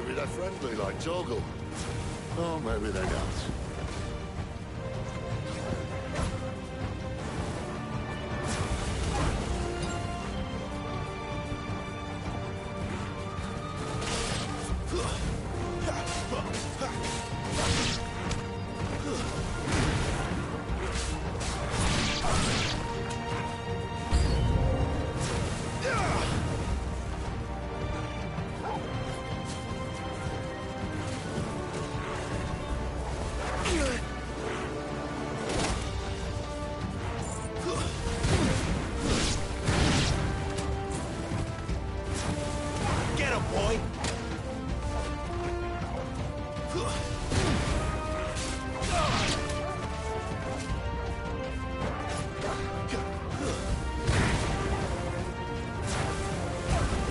Maybe they're friendly like Torgal. Or maybe they don't.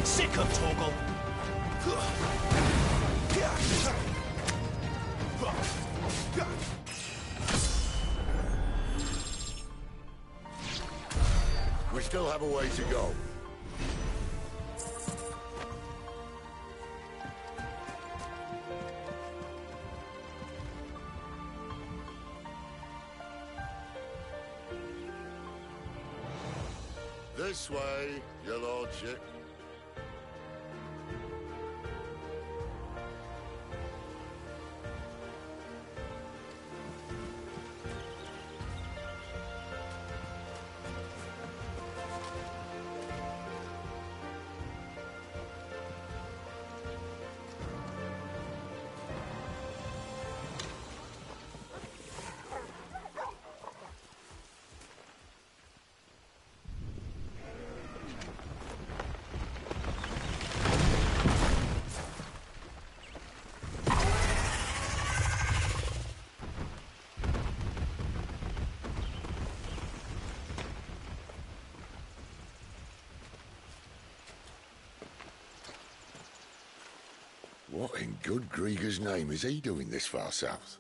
Sick of Torgal. We still have a way to go. This way, your lordship. What in good Grieger's name is he doing this far south?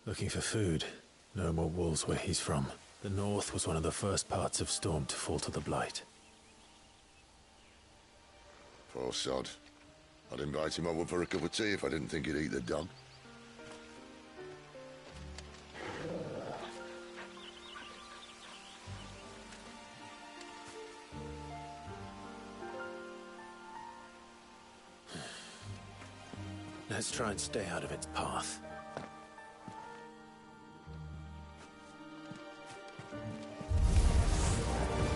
Looking for food. No more wolves where he's from. The north was one of the first parts of Storm to fall to the Blight. Poor sod. I'd invite him over for a cup of tea if I didn't think he'd eat the dog. Let's try and stay out of its path.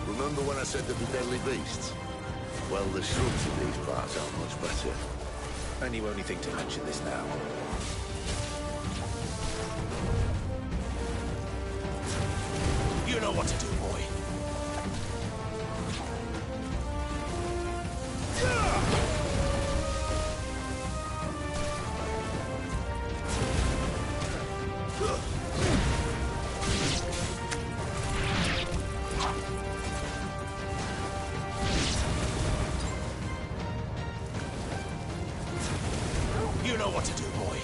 Remember when I said they'd be deadly beasts? Well, the shrubs in these parts aren't much better. And you only think to mention this now. You know what to do, boy. You know what to do, boy.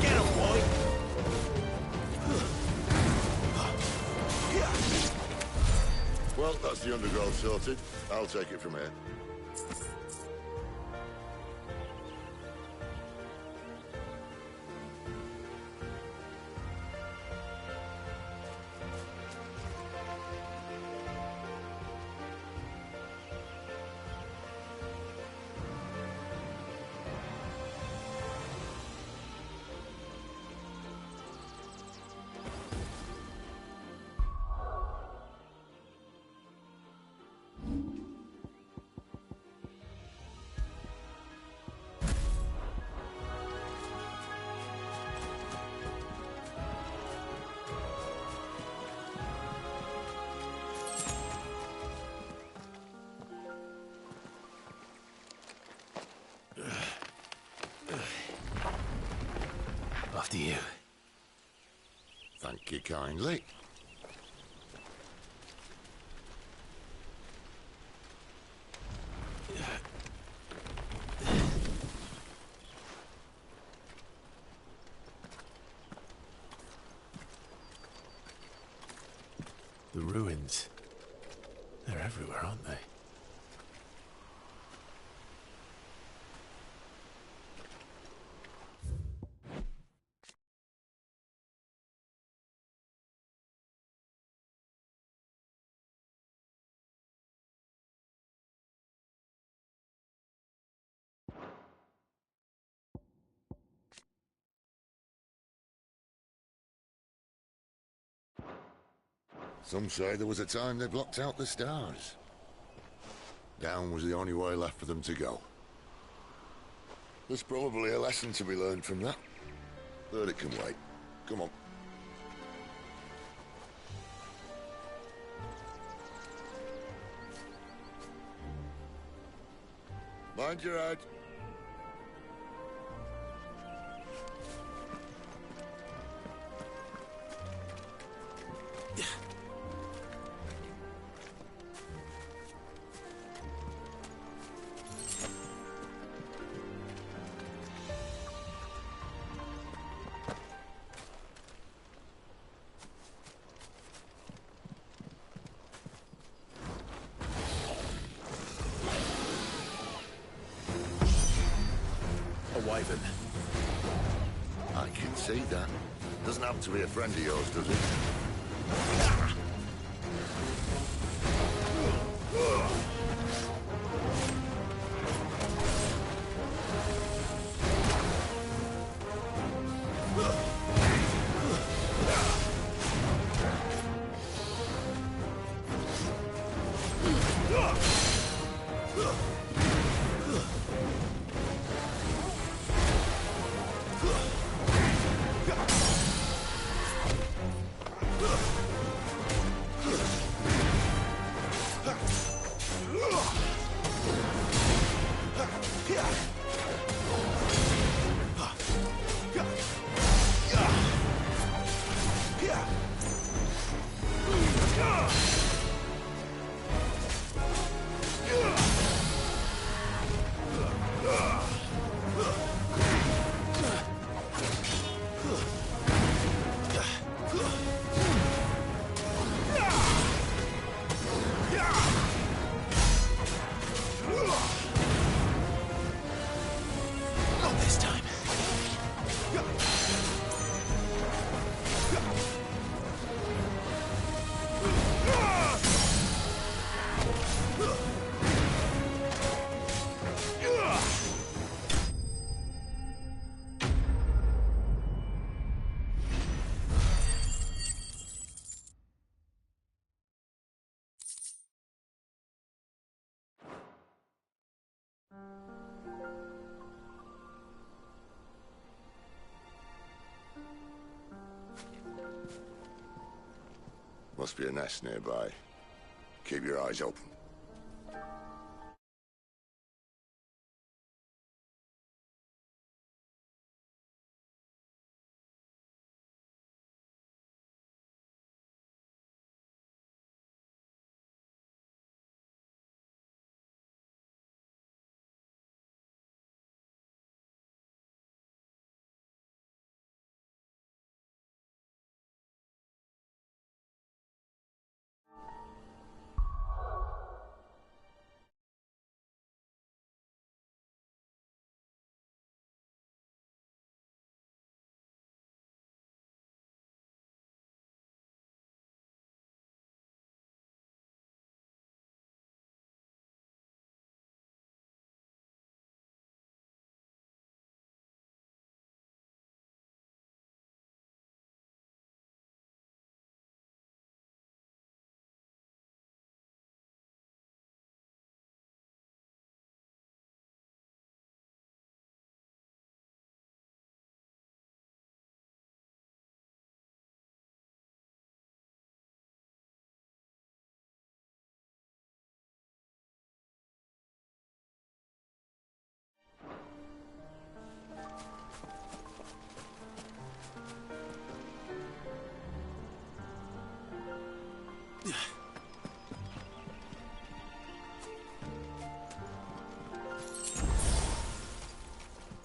Get him, boy. Well, that's the undergrowth sorted. I'll take it from here. After you. Thank you kindly. ruins. They're everywhere, aren't they? Some say there was a time they blocked out the stars. Down was the only way left for them to go. There's probably a lesson to be learned from that. But it can wait. Come on. Mind your head. Wyvern. I can see that. Doesn't happen to be a friend of yours, does it? Must be a nest nearby. Keep your eyes open.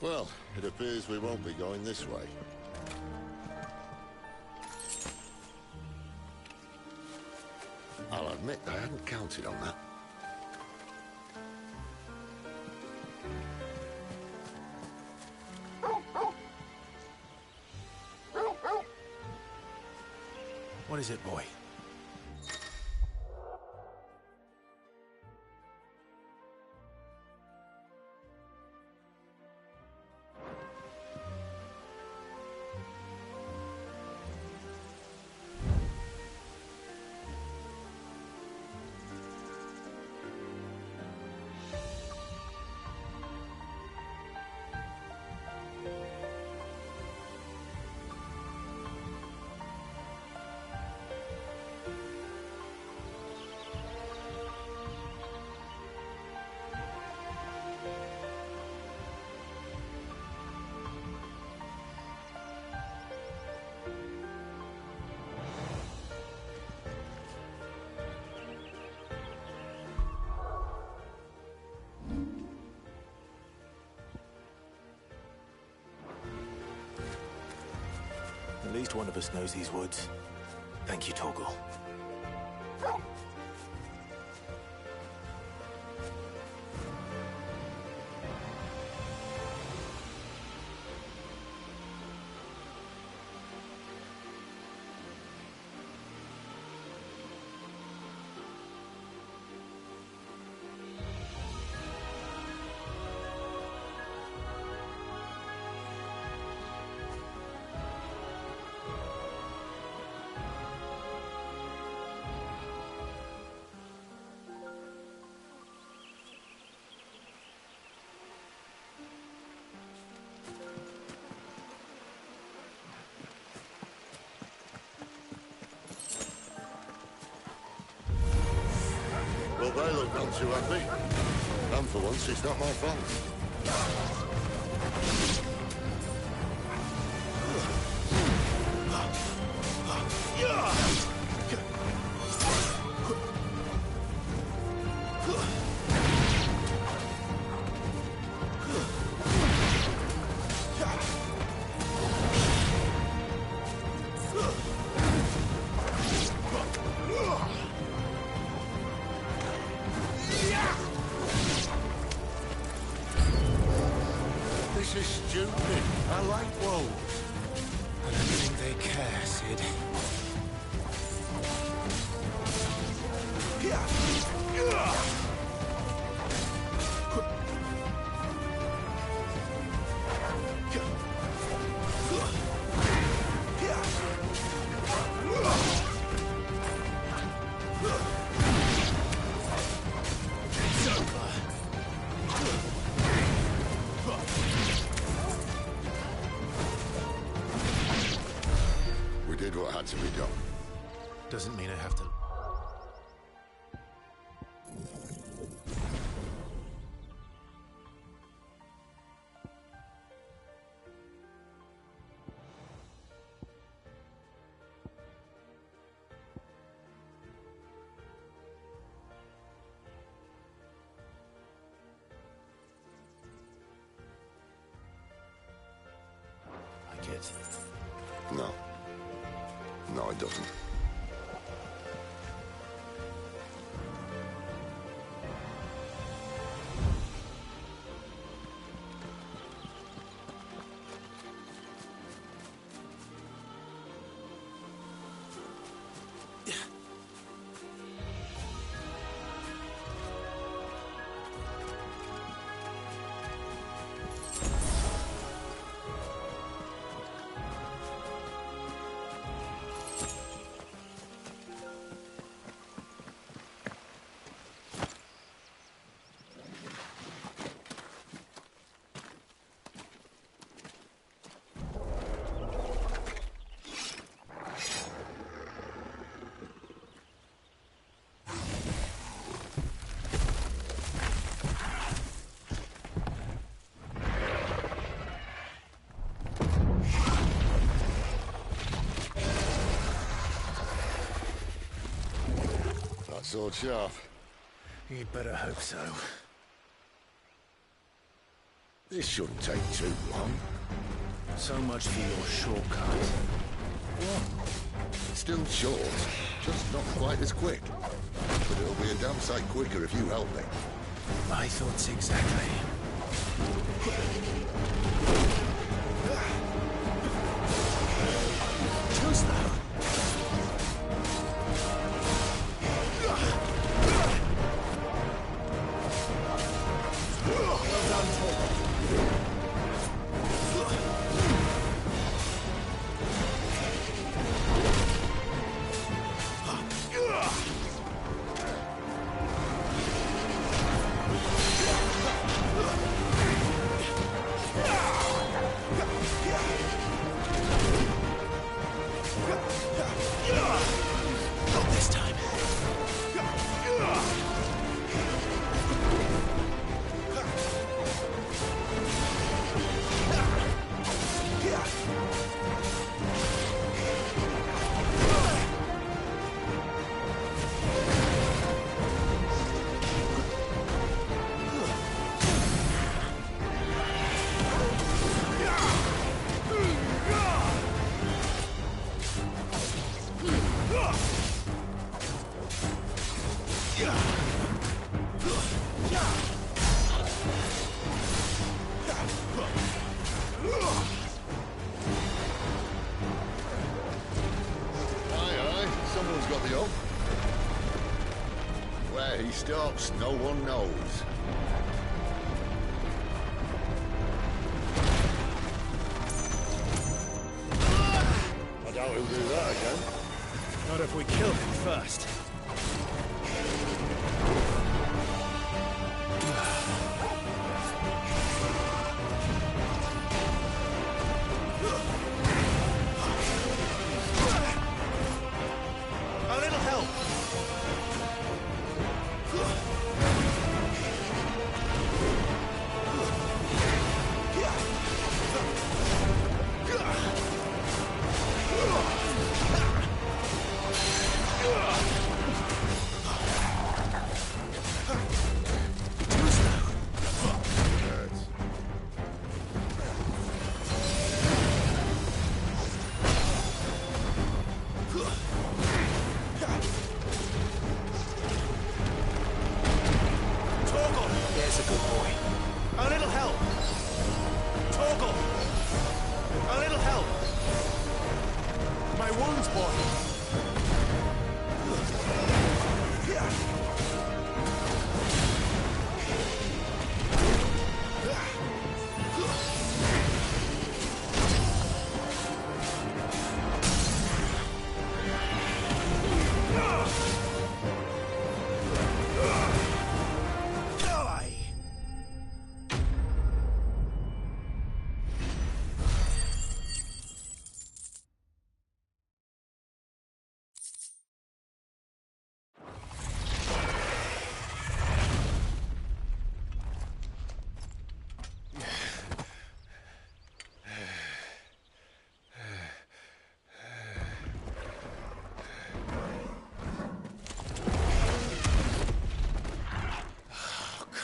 Well, it appears we won't be going this way. admit I hadn't counted on that. What is it, boy? At least one of us knows these woods. Thank you, Torgal. Well, they look none too happy. And for once, it's not my fault. This is stupid. I like wolves. I don't think they care, Sid. We did what had to be done. Doesn't mean I have to... I get. No. No, it doesn't. Sword sharp. You'd better hope so. This shouldn't take too long. So much for your shortcut. What? Still short, just not quite as quick. But it'll be a damn sight quicker if you help me. My thoughts exactly. Too slow. Well done, Torgal. Not this time. Someone's got the hope. Where he stops, no one knows. I doubt he'll do that again. Not if we kill him first. A little help. There's a good boy. A little help. Torgal. A little help. My wounds, boy.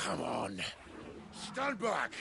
Come on. Stand back!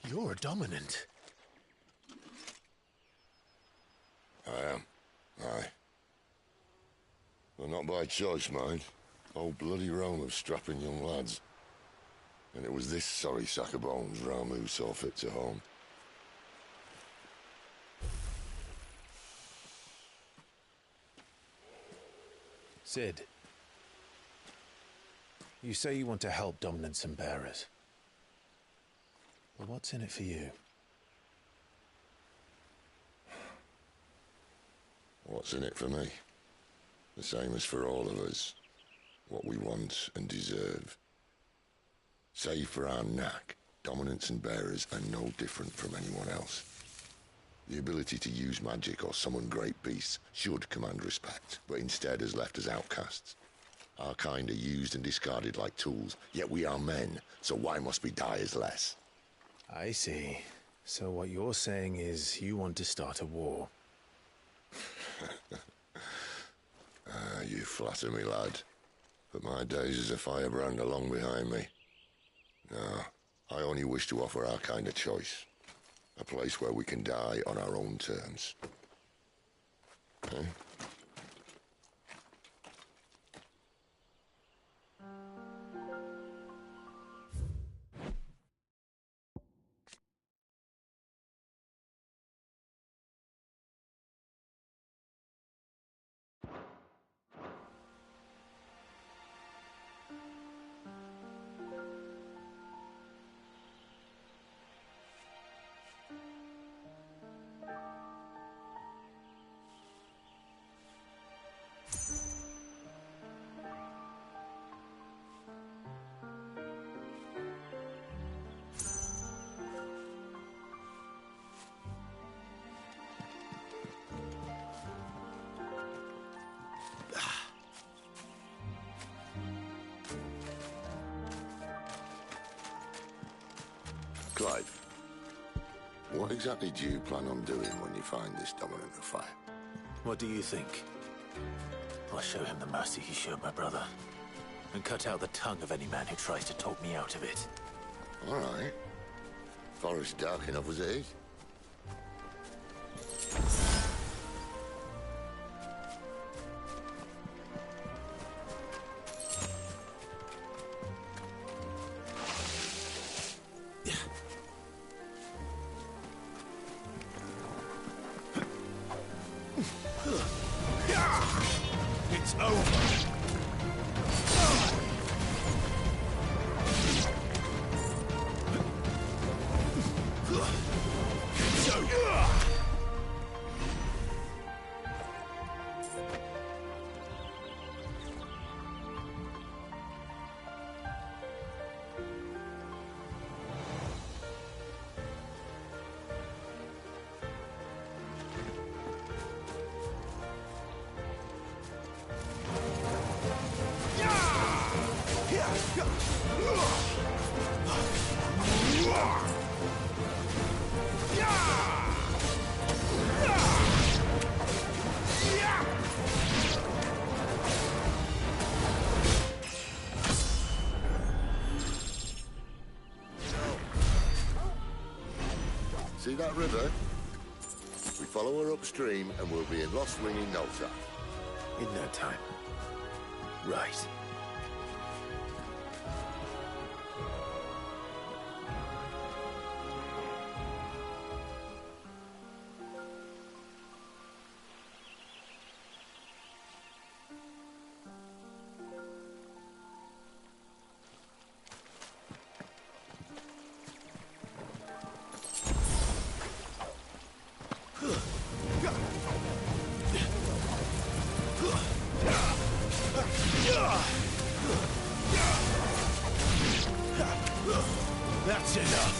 You're a dominant. I am. Aye. Well, not by choice, mind. Whole bloody realm of strapping young lads. And it was this sorry sack of bones Ramu saw fit to home. Sid. You say you want to help dominants and bearers. But what's in it for you? What's in it for me? The same as for all of us. What we want and deserve. Save for our knack, dominants and bearers are no different from anyone else. The ability to use magic or summon great beasts should command respect, but instead has left us outcasts. Our kind are used and discarded like tools, yet we are men, so why must we die as less? I see. So what you're saying is you want to start a war. You flatter me, lad. But my days as a firebrand are long behind me. No, I only wish to offer our kind a choice. A place where we can die on our own terms. Eh? Clive, what exactly do you plan on doing when you find this dominant of fire? What do you think? I'll show him the mercy he showed my brother, and cut out the tongue of any man who tries to talk me out of it. All right. Forest dark enough as it is. It's over. See that river? We follow her upstream and we'll be in Lost Ring in no time. In no time. Right. That's enough.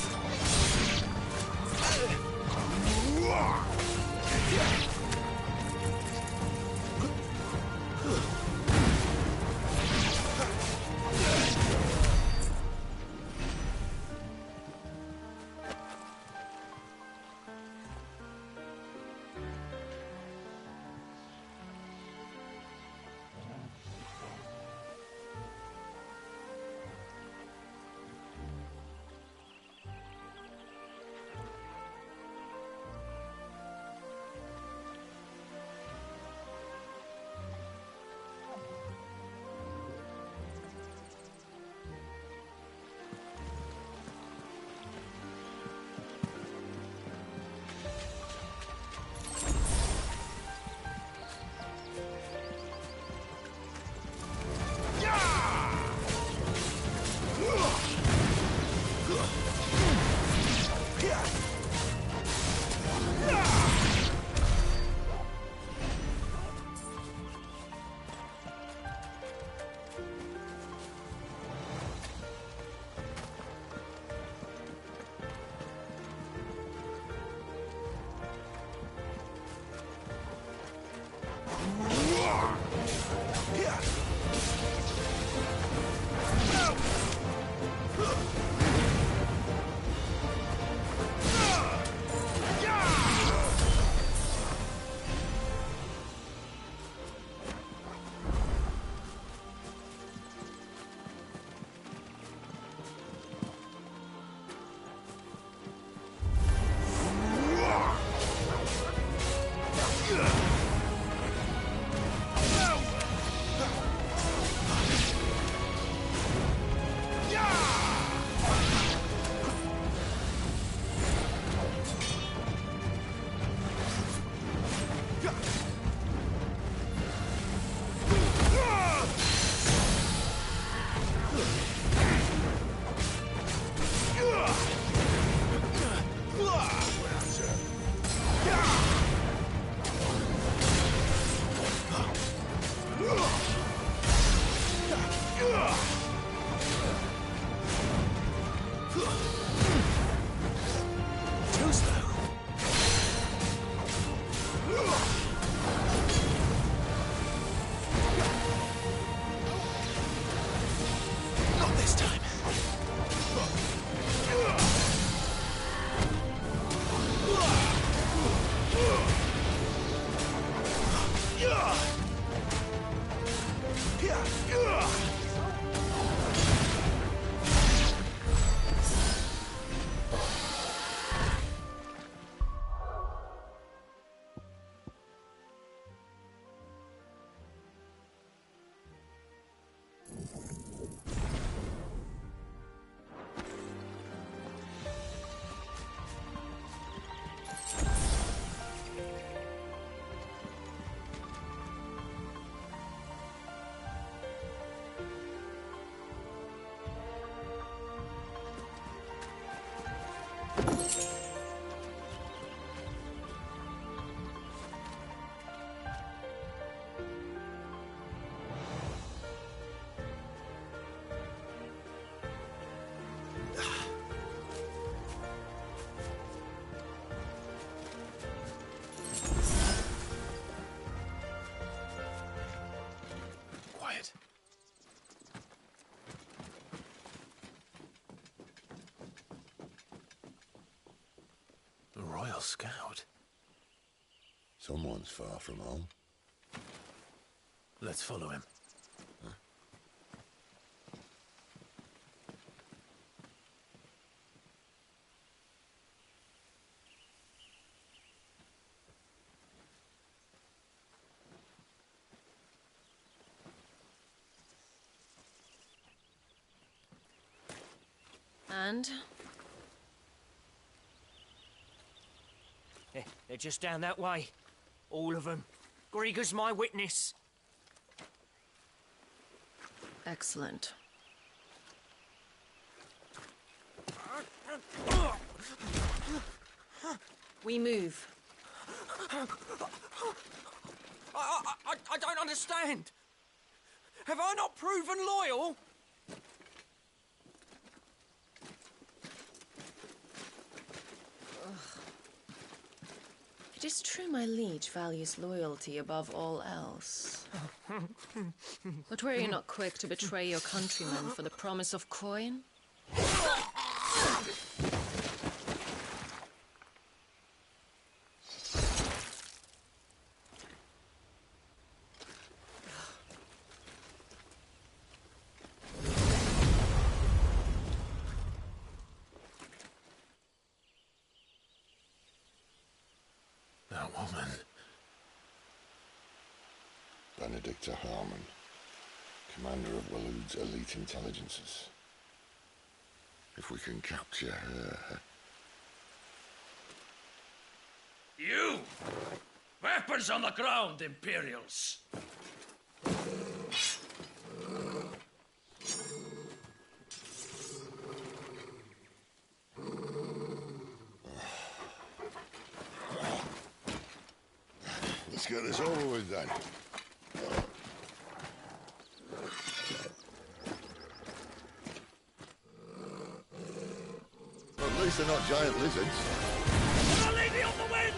Royal Scout. Someone's far from home. Let's follow him. And? They're just down that way. All of them. Grieger's my witness. Excellent. We move. I don't understand. Have I not proven loyal? It is true my liege values loyalty above all else. But were you not quick to betray your countrymen for the promise of coin? That woman. Benedicta Harmon, commander of Waloed's elite intelligences. If we can capture her... You! Weapons on the ground, Imperials! Let's get this over with then. At least they're not giant lizards. A lady on the wind!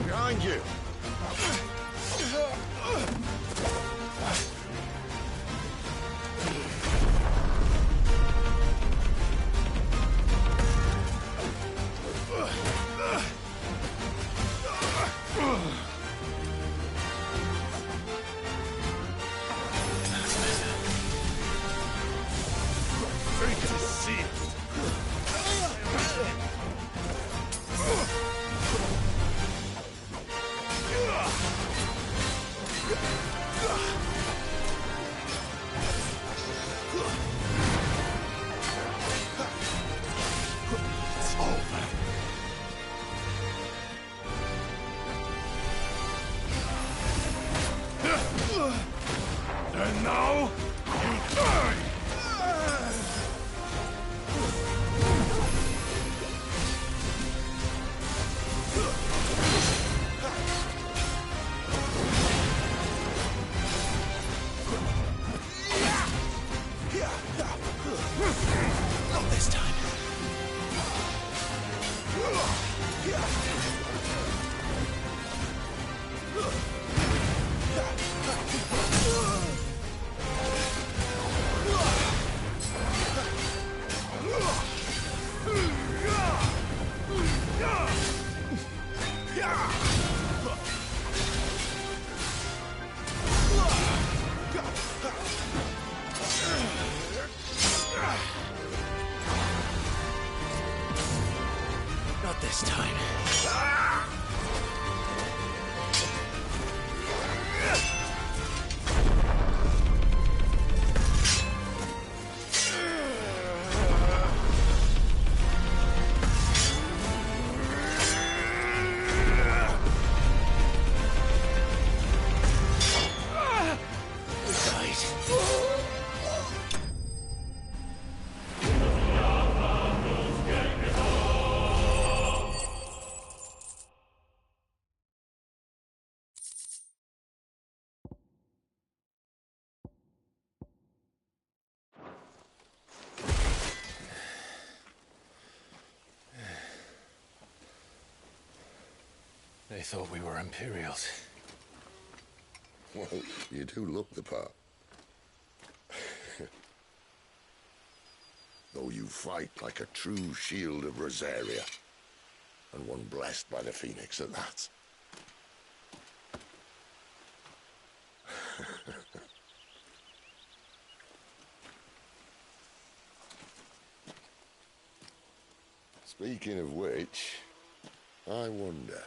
Behind you! And now, you die! Not this time. They thought we were Imperials. Well, you do look the part. Though you fight like a true shield of Rosaria, and one blessed by the Phoenix at that. Speaking of which, I wonder,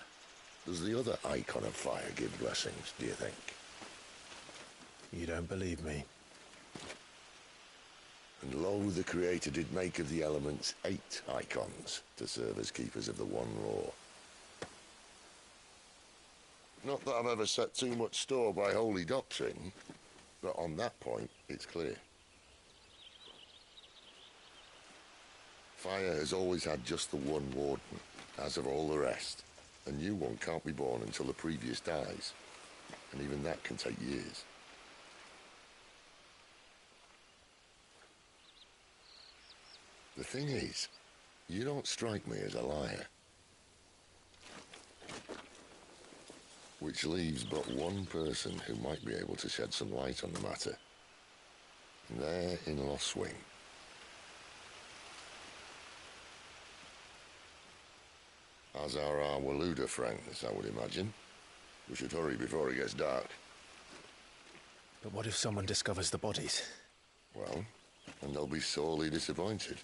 does the other icon of fire give blessings, do you think? You don't believe me? And lo, the Creator did make of the elements 8 icons to serve as keepers of the one law. Not that I've ever set too much store by holy doctrine, but on that point, it's clear. Fire has always had just the one warden, as of all the rest. A new one can't be born until the previous dies, and even that can take years. The thing is, you don't strike me as a liar. Which leaves but one person who might be able to shed some light on the matter. There in Lost Wing. As are our Waluda friends, I would imagine. We should hurry before it gets dark. But what if someone discovers the bodies? Well, and they'll be sorely disappointed.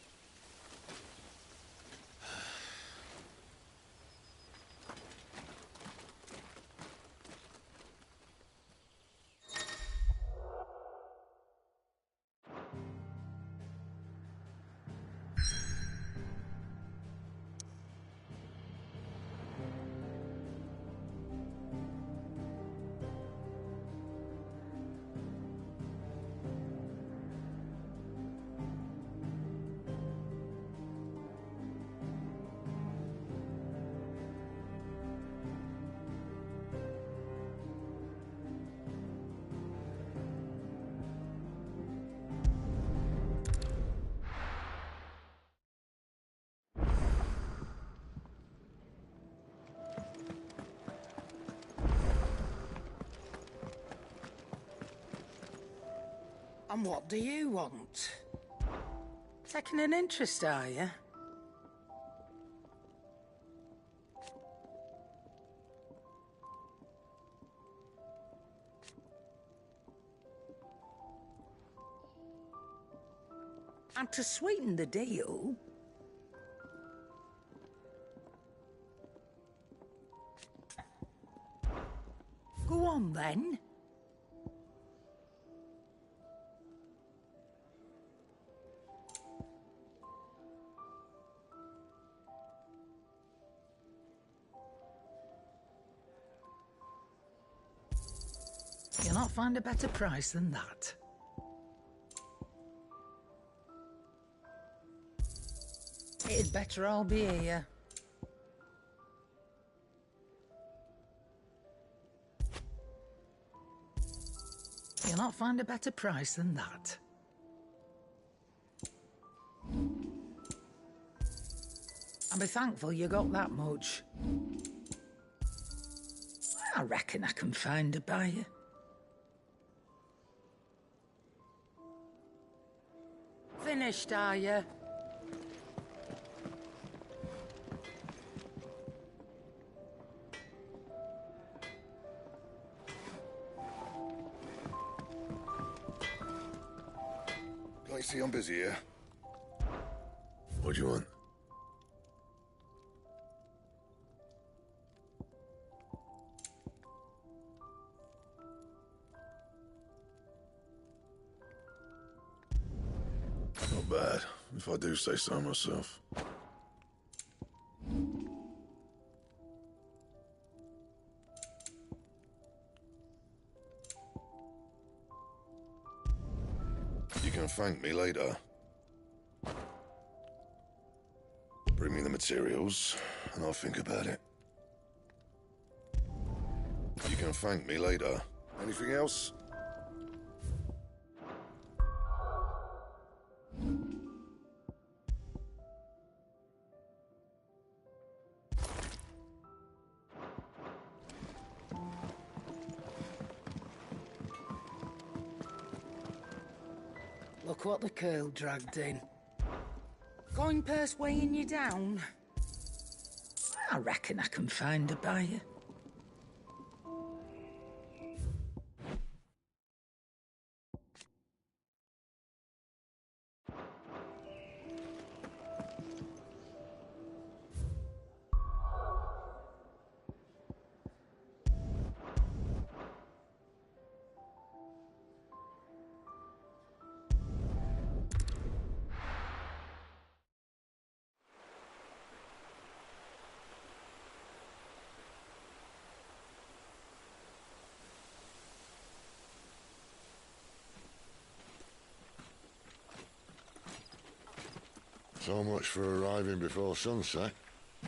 And what do you want? Taking an interest, are you? And to sweeten the deal... Go on, then. You'll not find a better price than that. It'd better all be here. You'll not find a better price than that. I'll be thankful you got that much. I reckon I can find a buyer. Finished, are you? I see I'm busy here. What do you want? Not bad, if I do say so myself. You can thank me later. Bring me the materials, and I'll think about it. You can thank me later. Anything else? Look what the curl dragged in. Coin purse weighing you down? I reckon I can find a buyer. So much for arriving before sunset.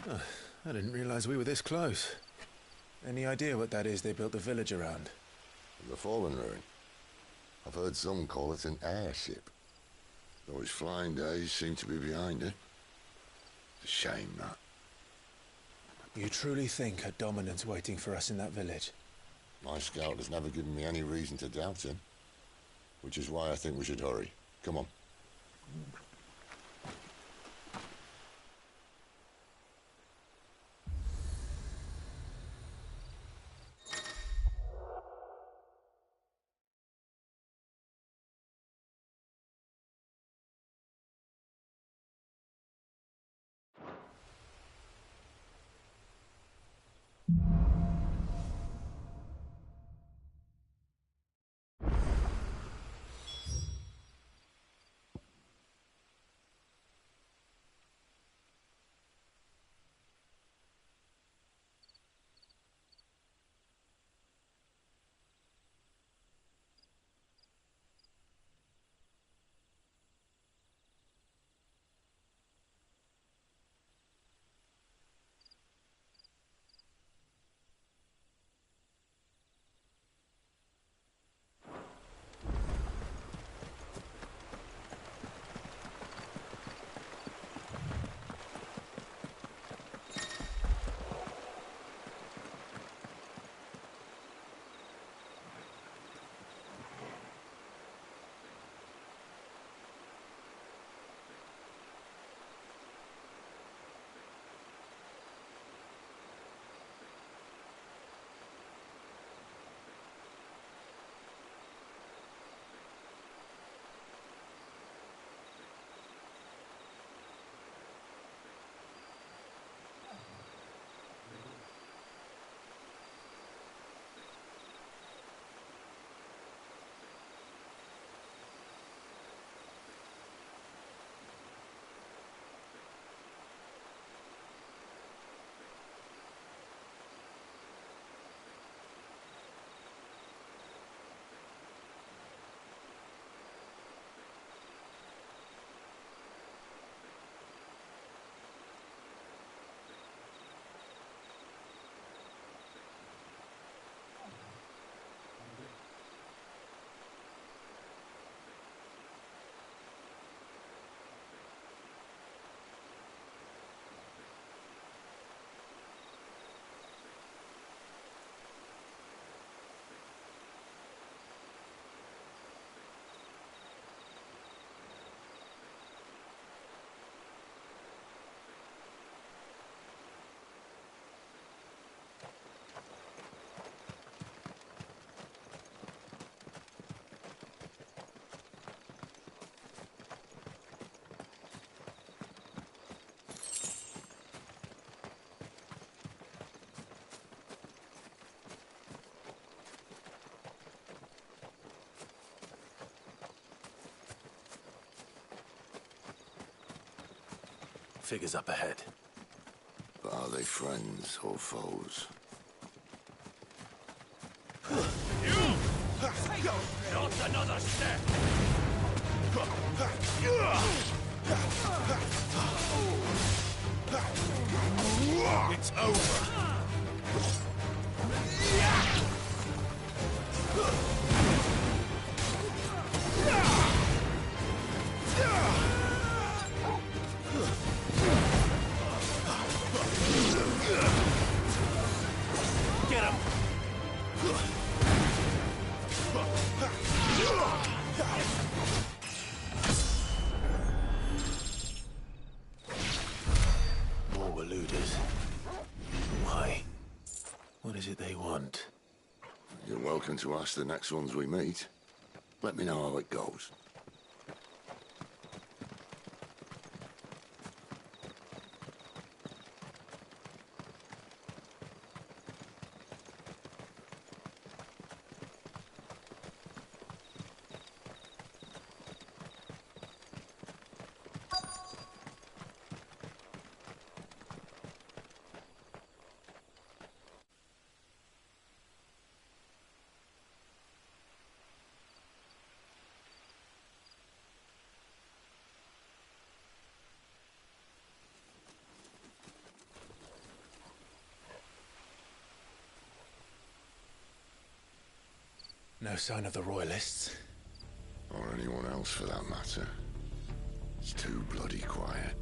Oh, I didn't realize we were this close. Any idea what that is they built the village around? The fallen ruin. I've heard some call it an airship. Though his flying days seem to be behind it. It's a shame, that. You truly think a dominant's waiting for us in that village? My scout has never given me any reason to doubt him. Which is why I think we should hurry. Come on. figures up ahead. But are they friends or foes? You! Not another step! It's over! Get him! More Waluders. Why? What is it they want? You're welcome to ask the next ones we meet. Let me know how it goes. No sign of the Royalists. Or anyone else for that matter. It's too bloody quiet.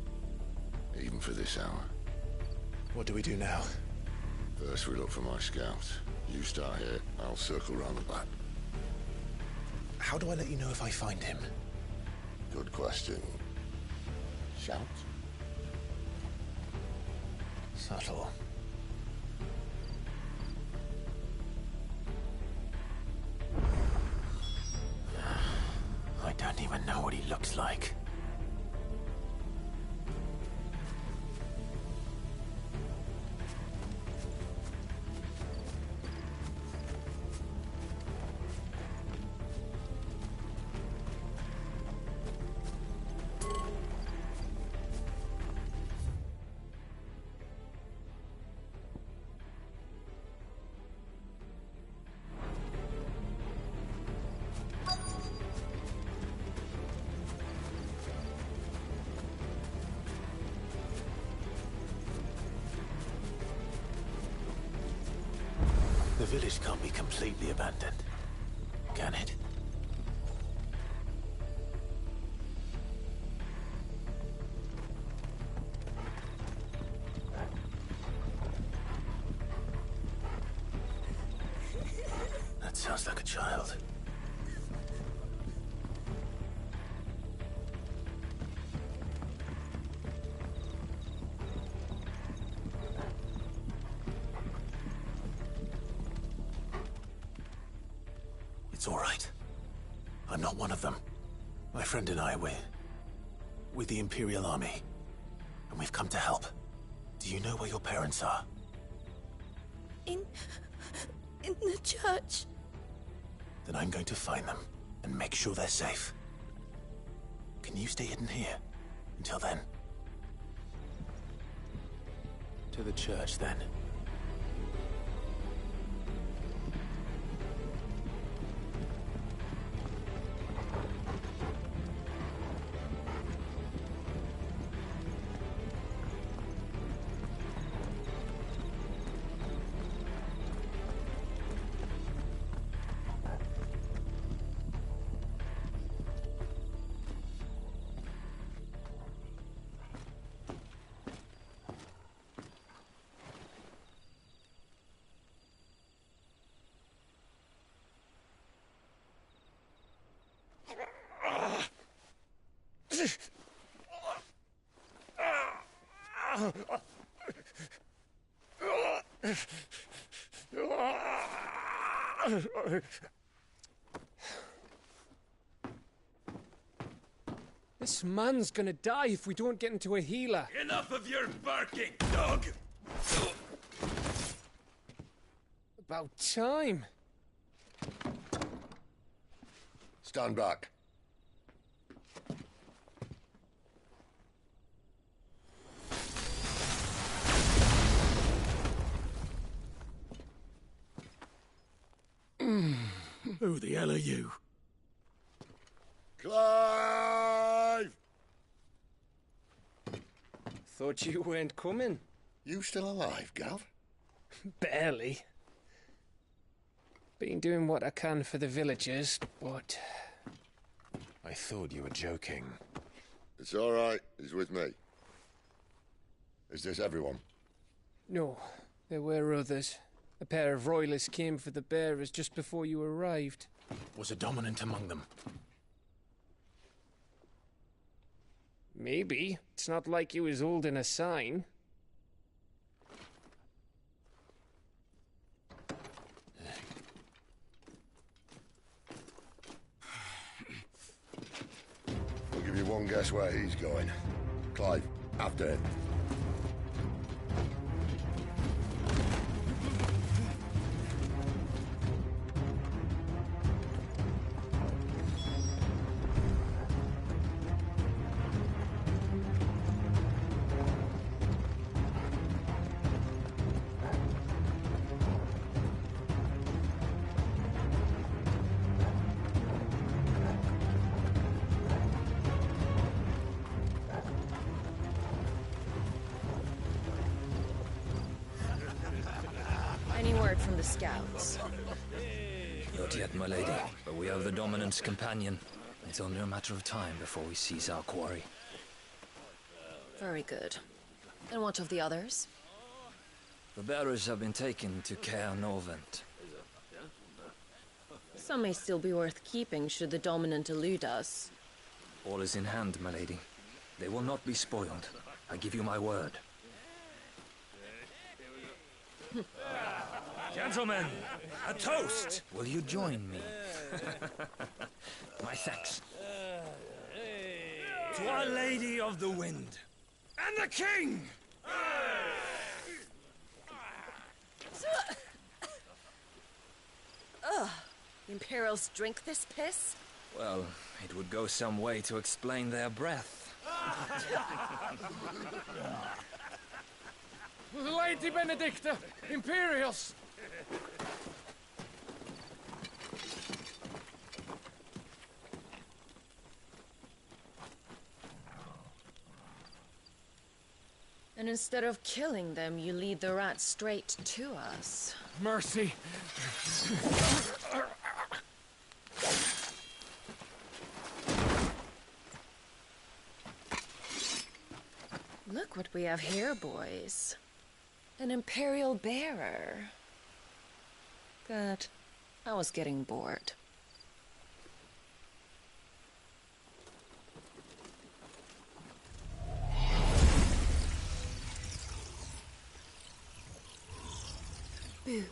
Even for this hour. What do we do now? First we look for my scout. You start here, I'll circle round the back. How do I let you know if I find him? Good question. Shout? Subtle. I don't even know what he looks like. The village can't be completely abandoned, can it? That sounds like a child. It's all right. I'm not one of them. My friend and I, we're with the Imperial Army. And we've come to help. Do you know where your parents are? In the church. Then I'm going to find them and make sure they're safe. Can you stay hidden here until then? To the church, then. This man's gonna die if we don't get into a healer. Enough of your barking, dog! About time. Stand back. Who the hell are you? Clive! Thought you weren't coming. You still alive, Gav? Barely. Been doing what I can for the villagers, but... I thought you were joking. It's all right. He's with me. Is this everyone? No, there were others. A pair of royalists came for the bearers just before you arrived. Was a dominant among them? Maybe. It's not like he was holding a sign. I'll give you one guess where he's going. Clive, after him. Any word from the scouts? Not yet, my lady, but we have the Dominant's companion. It's only a matter of time before we seize our quarry. Very good. And what of the others? The bearers have been taken to Caer Norvent. Some may still be worth keeping should the Dominant elude us. All is in hand, my lady. They will not be spoiled. I give you my word. Gentlemen, a toast! Will you join me? My thanks. To Our Lady of the Wind. And the King! Ugh. The Imperials drink this piss? Well, it would go some way to explain their breath. Lady Benedicta! Imperials! And instead of killing them, you lead the rats straight to us. Mercy! Look what we have here, boys. An Imperial bearer. Good. I was getting bored. Boo.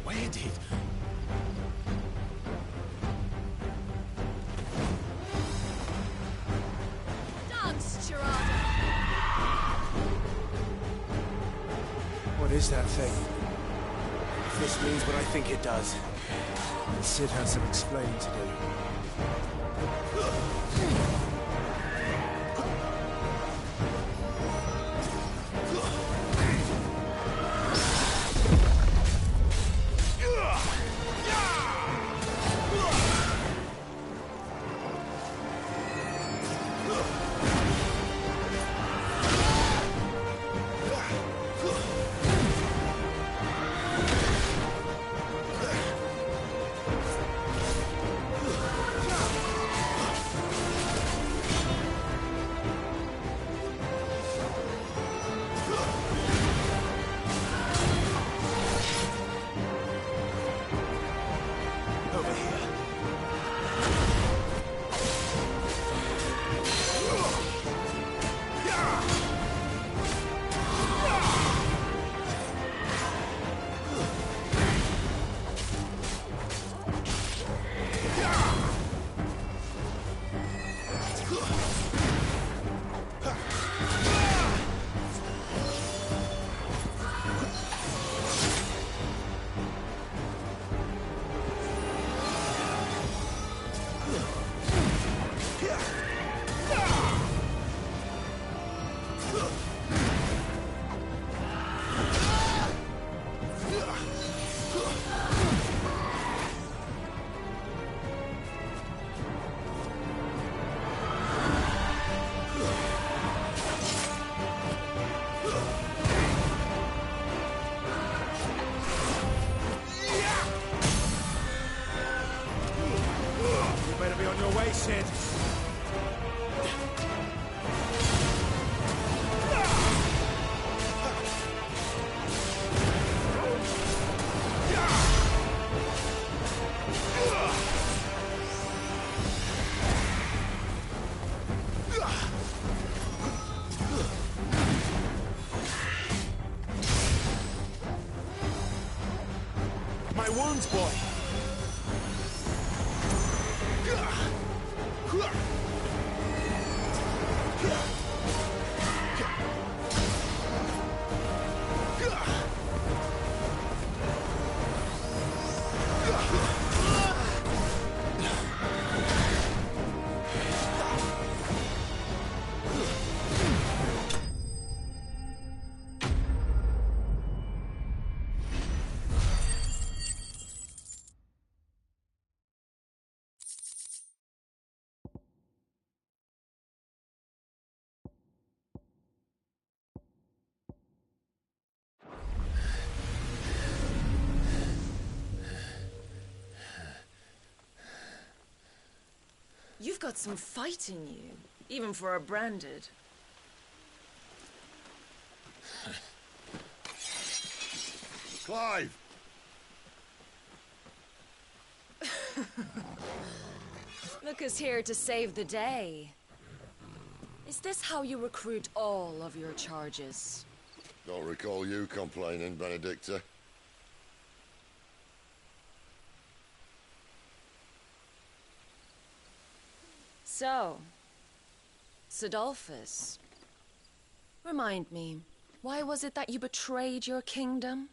Where did... Dance, Gerardo! What is that thing? If this means what I think it does, then Sid has some explaining to do. Over here. My wounds, boy! You've got some fight in you, even for a branded. Clive! Look who's here to save the day. Is this how you recruit all of your charges? Don't recall you complaining, Benedicta. So, Sidolphus, remind me, why was it that you betrayed your kingdom?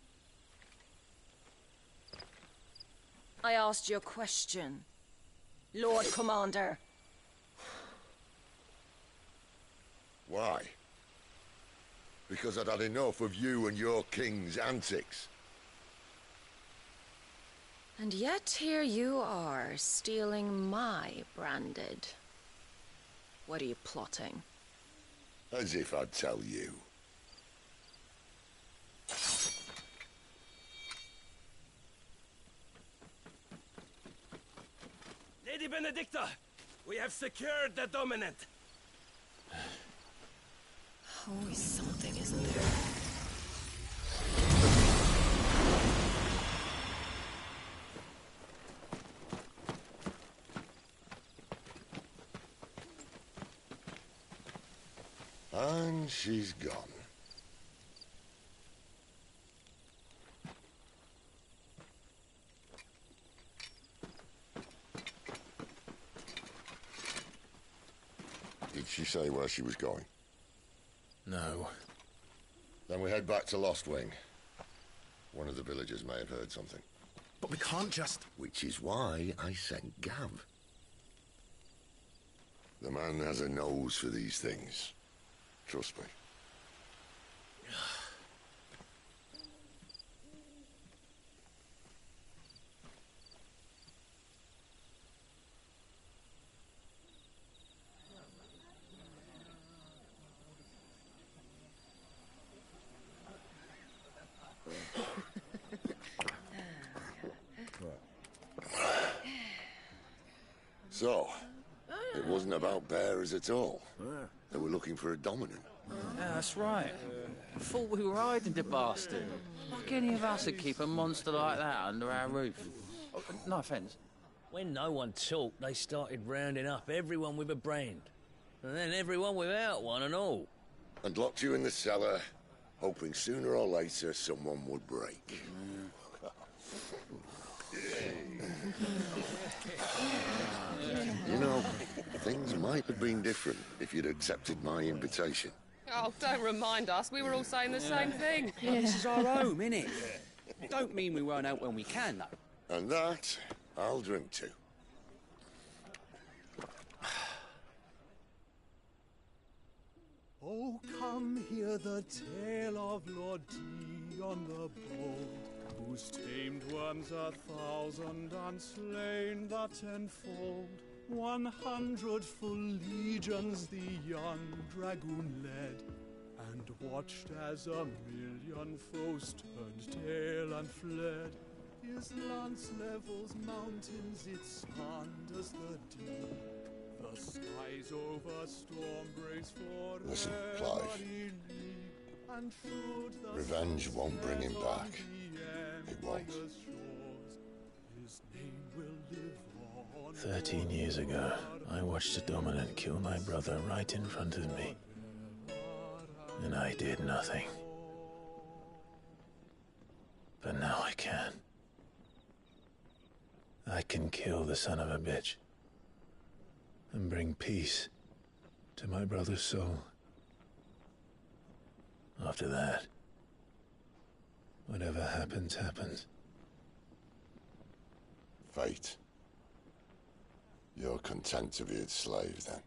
I asked you a question, Lord Commander. Why? Because I'd had enough of you and your king's antics. And yet here you are, stealing my branded. What are you plotting? As if I'd tell you. Lady Benedicta, we have secured the dominant. Always something, isn't there? And she's gone. Did she say where she was going? No. Then we head back to Lost Wing. One of the villagers may have heard something. But we can't just... Which is why I sent Gav. The man has a nose for these things. Trust me. So, it wasn't about bearers at all. They were looking for a dominant. Yeah, that's right. Thought we were hiding the bastard. Like any of us would keep a monster like that under our roof. Oh, no offence. When no one talked, they started rounding up everyone with a brand. And then everyone without one and all. And locked you in the cellar, hoping sooner or later someone would break. You know, things might have been different if you'd accepted my invitation. Oh, don't remind us. We were all saying the same thing. Yeah, this is our home, innit? Don't mean we won't out when we can, though. And that, I'll drink to. hear the tale of Lord Dion the Bold, who's tamed worms 1,000 and slain the 10-fold. 100 full legions the young dragoon led, and watched as 1,000,000 foes turned tail and fled. His lance levels mountains, it sanders the deep. The skies over storm breaks for Listen, Clive. and should the Revenge won't bring him back. It won't. His name will live on. 13 years ago, I watched a dominant kill my brother right in front of me. And I did nothing. But now I can. I can kill the son of a bitch and bring peace to my brother's soul. After that, whatever happens, happens. Fate. You're content to be its slave, then?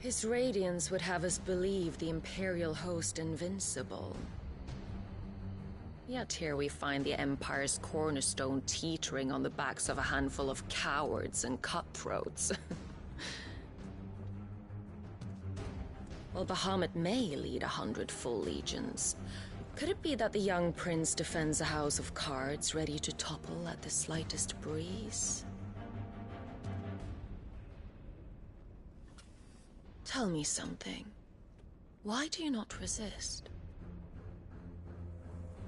His radiance would have us believe the Imperial host invincible. Yet here we find the Empire's cornerstone teetering on the backs of a handful of cowards and cutthroats. While Bahamut may lead 100 full legions, could it be that the young prince defends a house of cards ready to topple at the slightest breeze? Tell me something. Why do you not resist?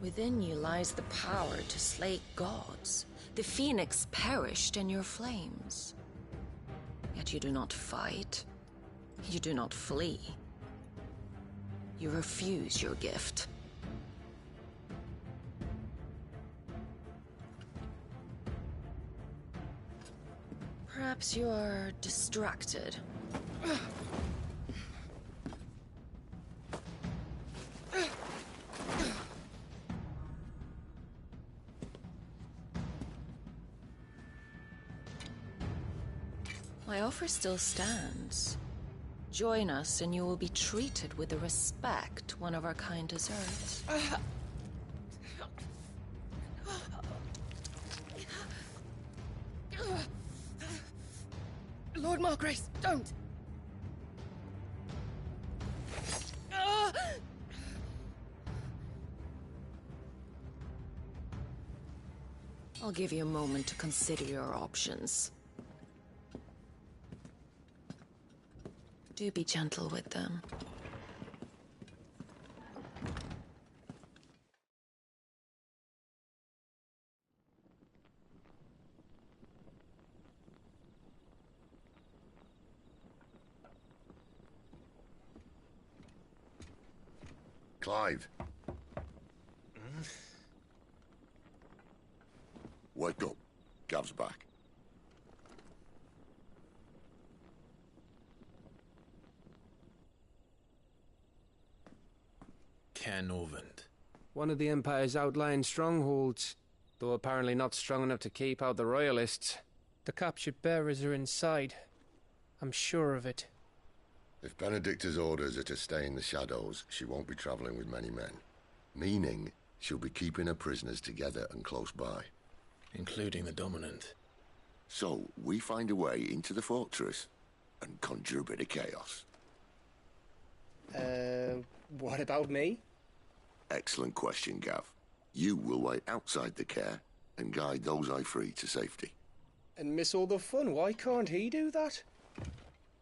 Within you lies the power to slay gods. The phoenix perished in your flames. Yet you do not fight. You do not flee. You refuse your gift. Perhaps you are distracted. My offer still stands. Join us and you will be treated with the respect one of our kind deserves. Lord Margrace, don't! I'll give you a moment to consider your options. Do be gentle with them. Clive. Wake up. Gav's back. Caernarvon. One of the Empire's outlying strongholds, though apparently not strong enough to keep out the Royalists. The captured bearers are inside. I'm sure of it. If Benedicta's orders are to stay in the shadows, she won't be traveling with many men. Meaning, she'll be keeping her prisoners together and close by. Including the Dominant. So, we find a way into the fortress and conjure a bit of chaos. What about me? Excellent question, Gav. You will wait outside the care and guide those I free to safety. And miss all the fun. Why can't he do that?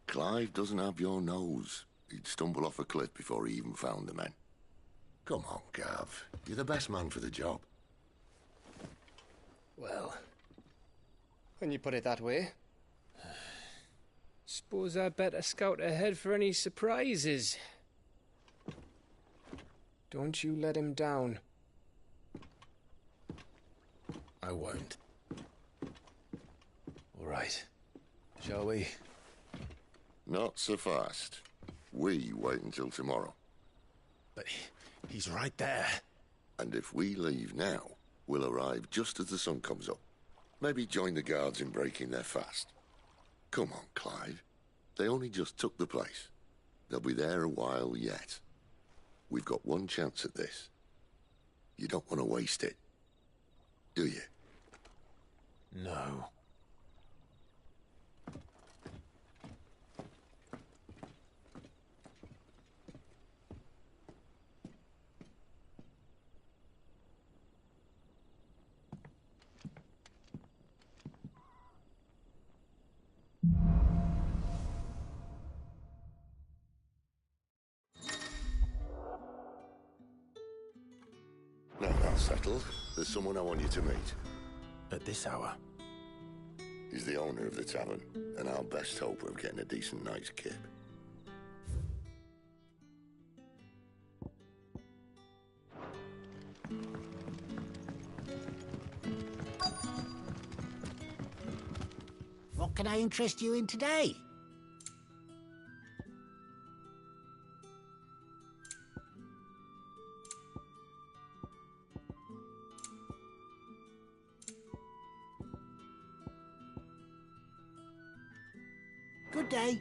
Clive doesn't have your nose. He'd stumble off a cliff before he even found the men. Come on, Gav. You're the best man for the job. Well, when you put it that way. Suppose I'd better scout ahead for any surprises. Don't you let him down. I won't. Or right. Shall we? Not so fast. We wait until tomorrow. But he's right there. And if we leave now, we'll arrive just as the sun comes up. Maybe join the guards in breaking their fast. Come on, Clive. They only just took the place. They'll be there a while yet. We've got one chance at this. You don't want to waste it, do you? No. Now that's settled. There's someone I want you to meet. At this hour? He's the owner of the tavern, and our best hope of getting a decent night's kip. What can I interest you in today? Good day.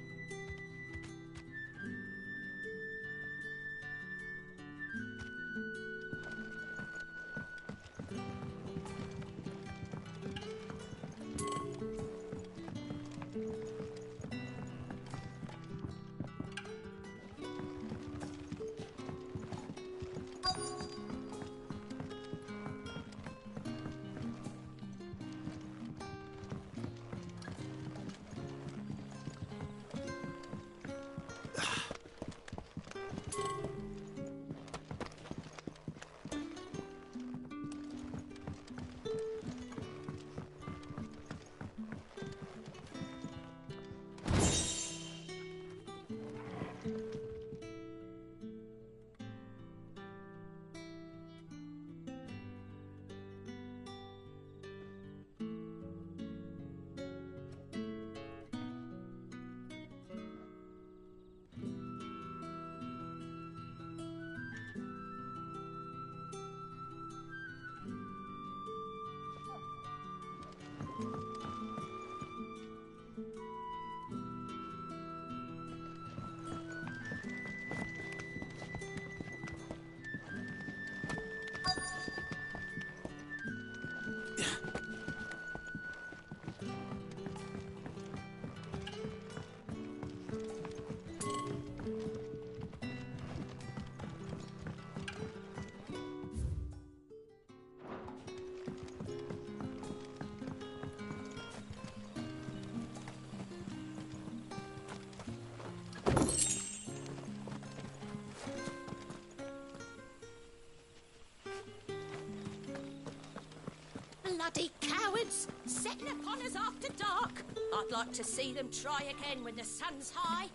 Bloody cowards! Setting upon us after dark. I'd like to see them try again when the sun's high.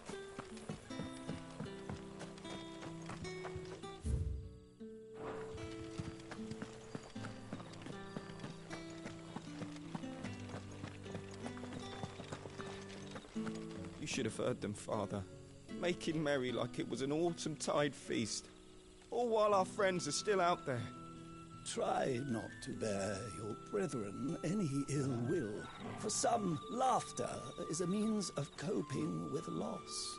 You should have heard them, Father. Making merry like it was an autumn tide feast. All while our friends are still out there. Try not to bear your brethren any ill will. For some, laughter is a means of coping with loss.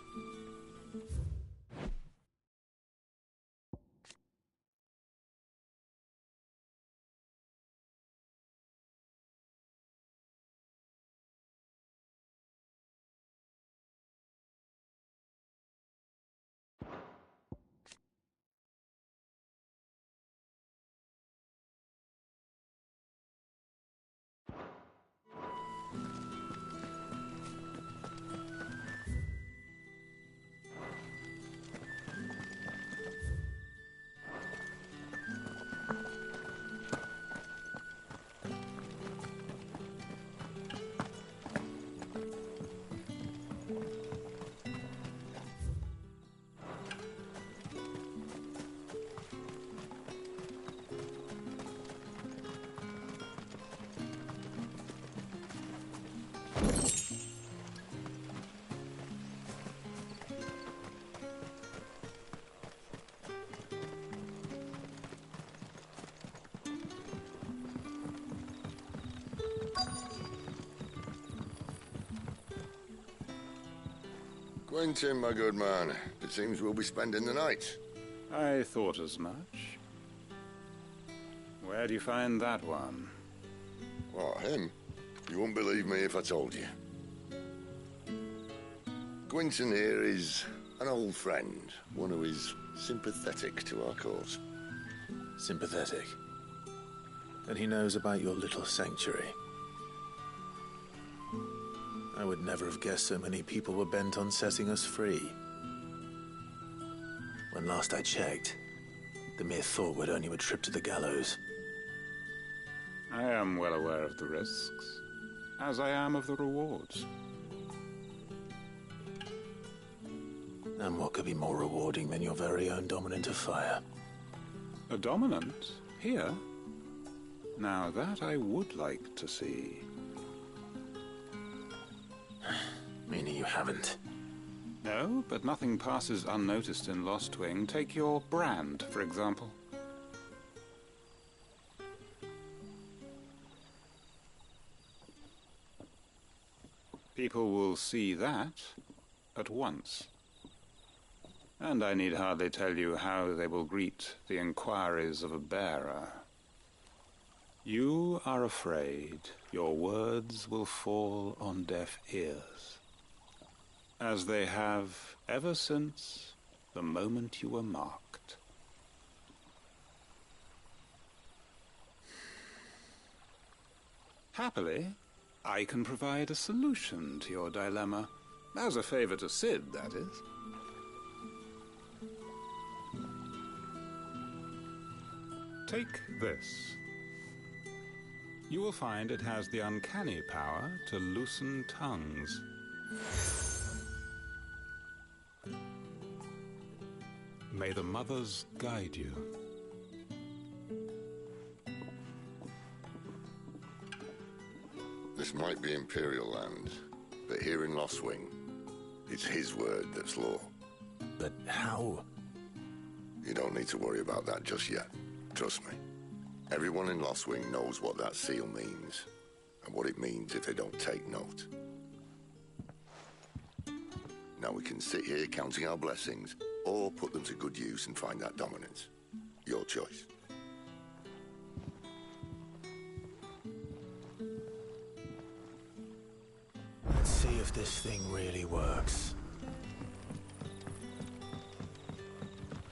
Quentin, my good man. It seems we'll be spending the night. I thought as much. Where do you find that one? What, him? You wouldn't believe me if I told you. Quentin here is an old friend, one who is sympathetic to our cause. Sympathetic? And he knows about your little sanctuary. I would never have guessed so many people were bent on setting us free. When last I checked, the mere thought would earn you a trip to the gallows. I am well aware of the risks, as I am of the rewards. And what could be more rewarding than your very own dominant of fire? A dominant? Here? Now that I would like to see. Meaning you haven't? No, but nothing passes unnoticed in Lostwing. Take your brand, for example. People will see that at once. And I need hardly tell you how they will greet the inquiries of a bearer. You are afraid your words will fall on deaf ears, as they have ever since the moment you were marked. Happily, I can provide a solution to your dilemma, as a favor to Sid, that is. Take this. You will find it has the uncanny power to loosen tongues. May the mothers guide you. This might be Imperial land, but here in Lostwing, it's his word that's law. But how? You don't need to worry about that just yet. Trust me. Everyone in Lostwing knows what that seal means, and what it means if they don't take note. Now we can sit here counting our blessings, or put them to good use and find that dominance. Your choice. Let's see if this thing really works.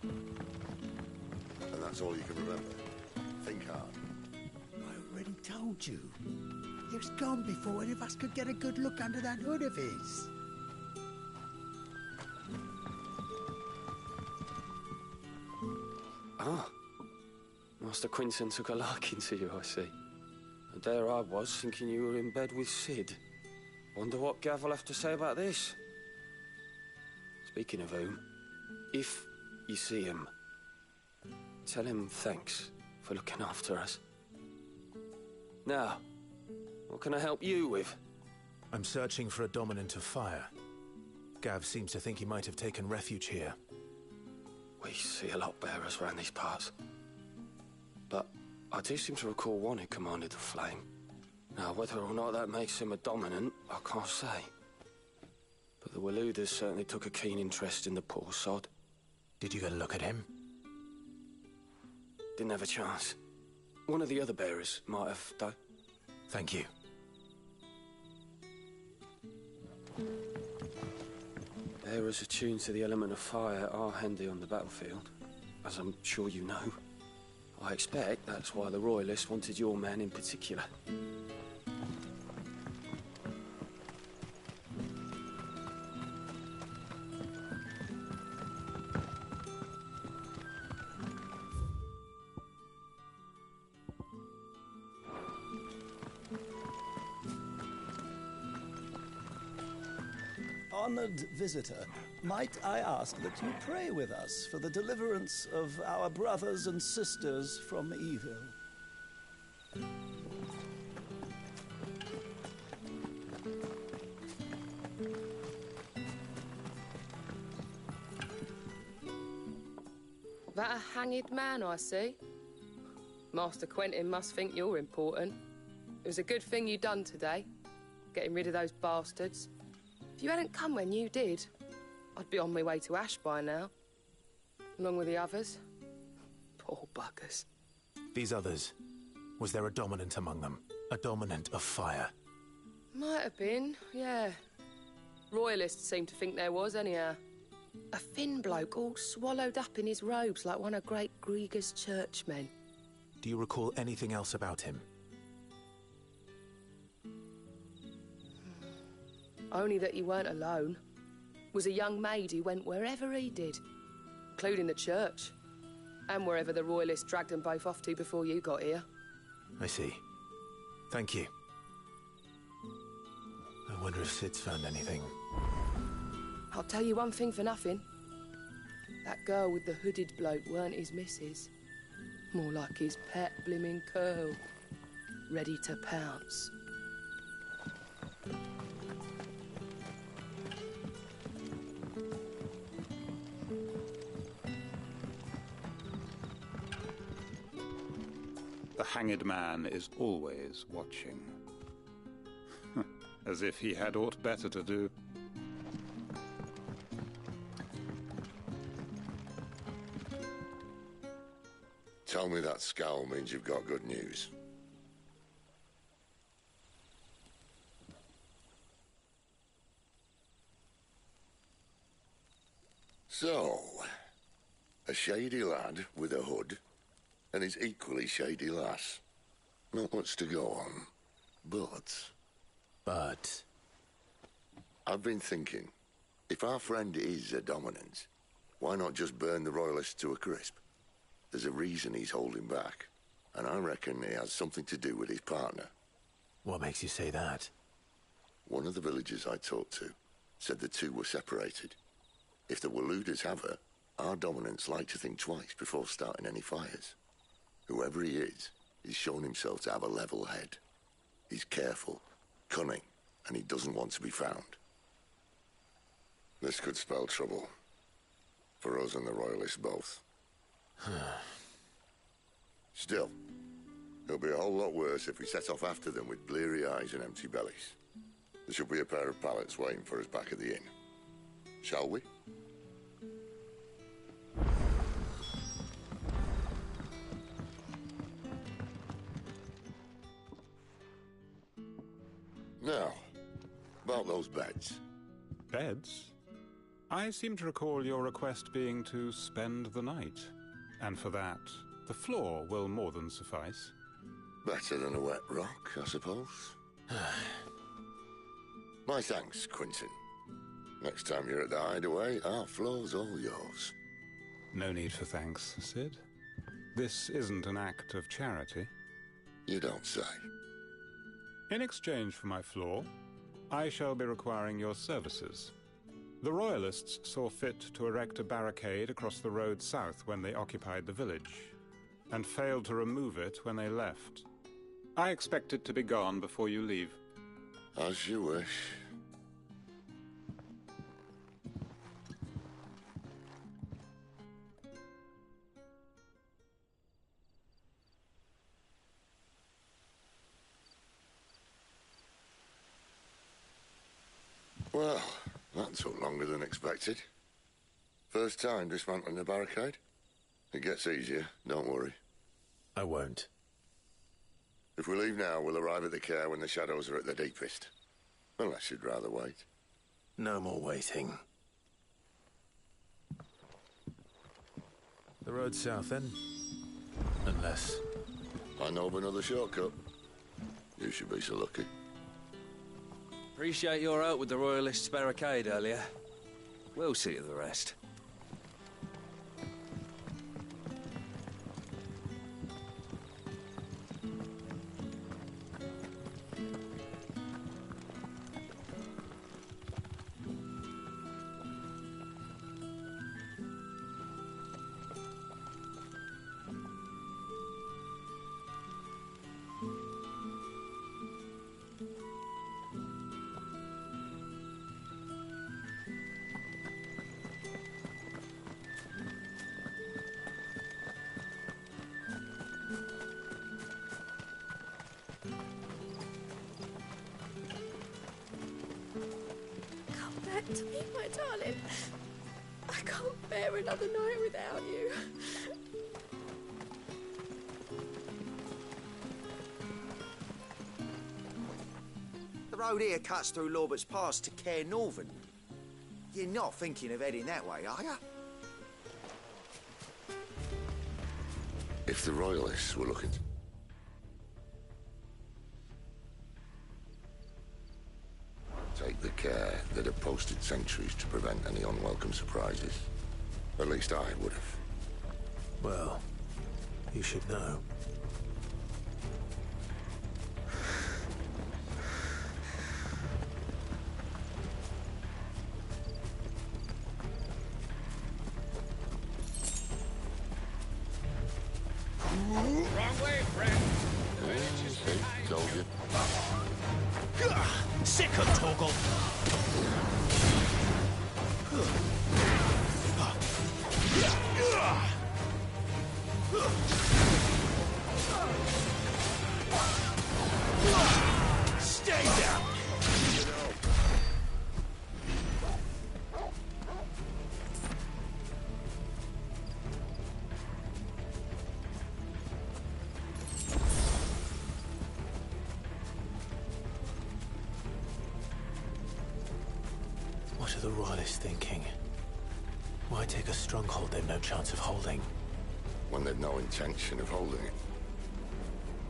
And that's all you can remember. Think hard. I already told you. He was gone before any of us could get a good look under that hood of his. Ah. Master Quinton took a liking to you, I see. And there I was, thinking you were in bed with Sid. Wonder what Gav will have to say about this. Speaking of whom, if you see him, tell him thanks for looking after us. Now, what can I help you with? I'm searching for a dominant of fire. Gav seems to think he might have taken refuge here. We see a lot bearers around these parts. But I do seem to recall one who commanded the flame. Now, whether or not that makes him a dominant, I can't say. But the Waluders certainly took a keen interest in the poor sod. Did you get a look at him? Didn't have a chance. One of the other bearers might have, though. Thank you. Bearers attuned to the element of fire are handy on the battlefield, as I'm sure you know. I expect that's why the Royalists wanted your man in particular. Honored visitor, might I ask that you pray with us for the deliverance of our brothers and sisters from evil? That a hanged man, I see. Master Quentin must think you're important. It was a good thing you done today, getting rid of those bastards. If you hadn't come when you did, I'd be on my way to Ash by now, along with the others. Poor buggers. These others, was there a dominant among them? A dominant of fire? Might have been, yeah. Royalists seem to think there was, anyhow. A thin bloke all swallowed up in his robes like one of Great Grieger's churchmen. Do you recall anything else about him? Only that he weren't alone. Was a young maid who went wherever he did, including the church, and wherever the Royalists dragged them both off to before you got here. I see. Thank you. I wonder if Sid's found anything. I'll tell you one thing for nothing. That girl with the hooded bloke weren't his missus. More like his pet blimmin' curl. Ready to pounce. The hanged man is always watching. As if he had aught better to do. Tell me that scowl means you've got good news. So, a shady lad with a hood and his equally shady lass. Not much to go on, but... I've been thinking, if our friend is a dominant, why not just burn the Royalists to a crisp? There's a reason he's holding back, and I reckon it has something to do with his partner. What makes you say that? One of the villagers I talked to said the two were separated. If the Waluders have her, our dominants like to think twice before starting any fires. Whoever he is, he's shown himself to have a level head. He's careful, cunning, and he doesn't want to be found. This could spell trouble. For us and the Royalists both. Still, it'll be a whole lot worse if we set off after them with bleary eyes and empty bellies. There should be a pair of pallets waiting for us back at the inn. Shall we? Now, about those beds. Beds? I seem to recall your request being to spend the night. And for that, the floor will more than suffice. Better than a wet rock, I suppose. My thanks, Quinton. Next time you're at the hideaway, our floor's all yours. No need for thanks, Sid. This isn't an act of charity. You don't say. In exchange for my floor, I shall be requiring your services. The Royalists saw fit to erect a barricade across the road south when they occupied the village, and failed to remove it when they left. I expect it to be gone before you leave. As you wish. Well, that took longer than expected. First time dismantling the barricade? It gets easier, don't worry. I won't. If we leave now, we'll arrive at the care when the shadows are at their deepest. Unless you'd rather wait. No more waiting. The road south, then? Unless... I know of another shortcut. You should be so lucky. Appreciate your help with the Royalists' barricade earlier. We'll see to the rest. Come back to me, my darling. can't bear another night without you. The road here cuts through Lorbert's Pass to Care Northern. You're not thinking of heading that way, are you? If the Royalists were looking... take the care that have posted sentries to prevent any unwelcome surprises. At least I would have. Well, you should know. Wrong way, friend. Told you. Sick of Torgal! Stay down! What are the Royalists thinking? Why take a stronghold they've no chance of holding? When they've no intention of holding it.